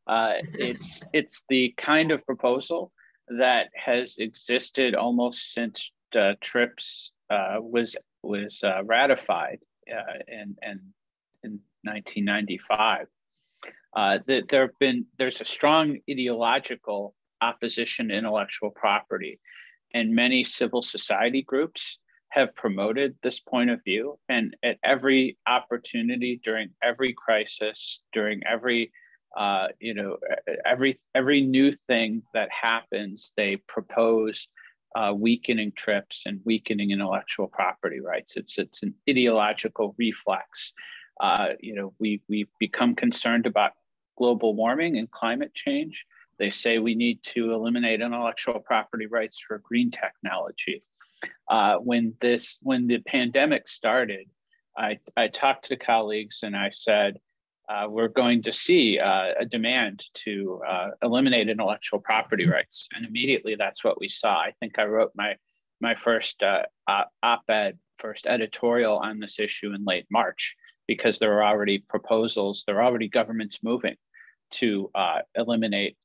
It's the kind of proposal that has existed almost since TRIPS was ratified in 1995. There's a strong ideological opposition to intellectual property, and many civil society groups have promoted this point of view. And at every opportunity, during every crisis, during every every new thing that happens, they propose weakening TRIPS and weakening intellectual property rights. It's an ideological reflex. We've become concerned about global warming and climate change. They say we need to eliminate intellectual property rights for green technology. When the pandemic started, I talked to colleagues and I said, we're going to see a demand to eliminate intellectual property rights. And immediately that's what we saw. I think I wrote my first op-ed, first editorial on this issue in late March, because there were already proposals, there were already governments moving to eliminate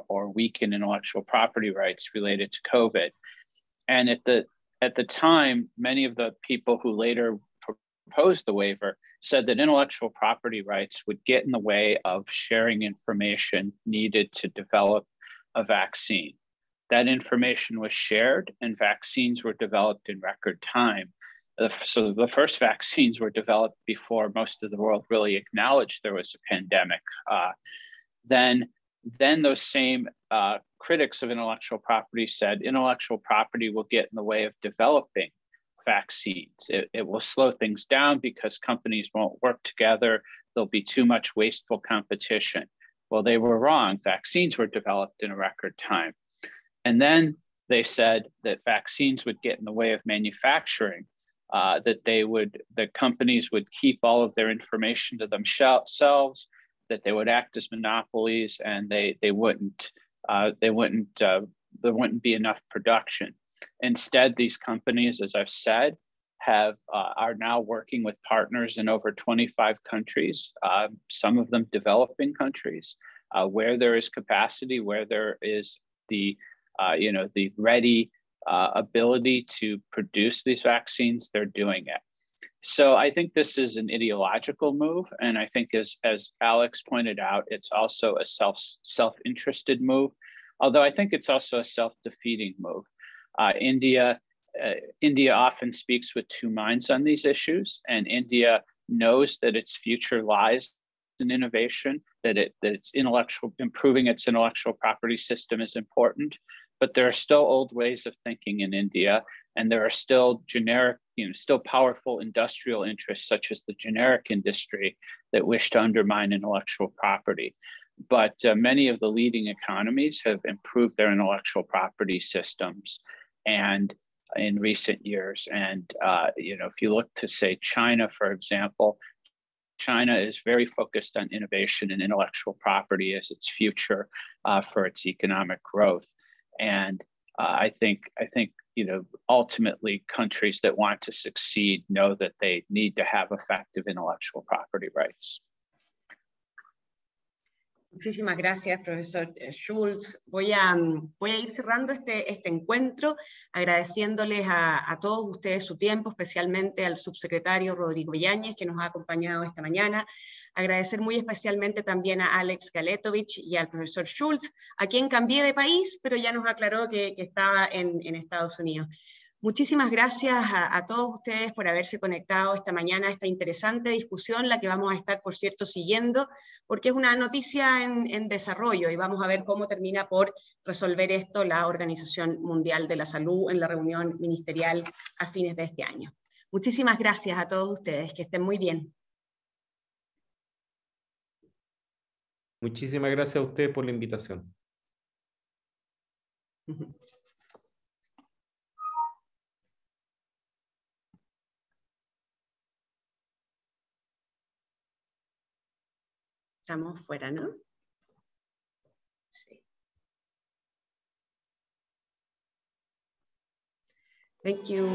or weaken intellectual property rights related to COVID. And at the time, many of the people who later proposed the waiver said that intellectual property rights would get in the way of sharing information needed to develop a vaccine. That information was shared and vaccines were developed in record time. So the first vaccines were developed before most of the world really acknowledged there was a pandemic. Then those same critics of intellectual property said intellectual property will get in the way of developing vaccines. It will slow things down because companies won't work together. There'll be too much wasteful competition. Well, they were wrong. Vaccines were developed in a record time. And then they said that vaccines would get in the way of manufacturing, that companies would keep all of their information to themselves, that they would act as monopolies, and there wouldn't be enough production. Instead, these companies, as I've said, are now working with partners in over 25 countries, some of them developing countries, where there is capacity, where there is the ready ability to produce these vaccines, they're doing it. So I think this is an ideological move. And I think as Alex pointed out, it's also a self-interested move, although I think it's also a self-defeating move. India often speaks with two minds on these issues, and India knows that its future lies in innovation, that it's improving its intellectual property system is important, but there are still old ways of thinking in India, and there are still generic, still powerful industrial interests such as the generic industry that wish to undermine intellectual property. But many of the leading economies have improved their intellectual property systems and in recent years. And if you look to, say, China, for example, China is very focused on innovation and intellectual property as its future for its economic growth. And I think ultimately countries that want to succeed know that they need to have effective intellectual property rights. Muchísimas gracias, profesor Schultz. Voy a ir cerrando este encuentro, agradeciéndoles a todos ustedes su tiempo, especialmente al subsecretario Rodrigo Yáñez, que nos ha acompañado esta mañana. Agradecer muy especialmente también a Alex Galetovich y al profesor Schultz, a quien cambié de país, pero ya nos aclaró que estaba en Estados Unidos. Muchísimas gracias a todos ustedes por haberse conectado esta mañana a esta interesante discusión, la que vamos a estar, por cierto, siguiendo, porque es una noticia en desarrollo y vamos a ver cómo termina por resolver esto la Organización Mundial de la Salud en la reunión ministerial a fines de este año. Muchísimas gracias a todos ustedes, que estén muy bien. Muchísimas gracias a usted por la invitación. Estamos fuera, ¿no? Sí. Thank you.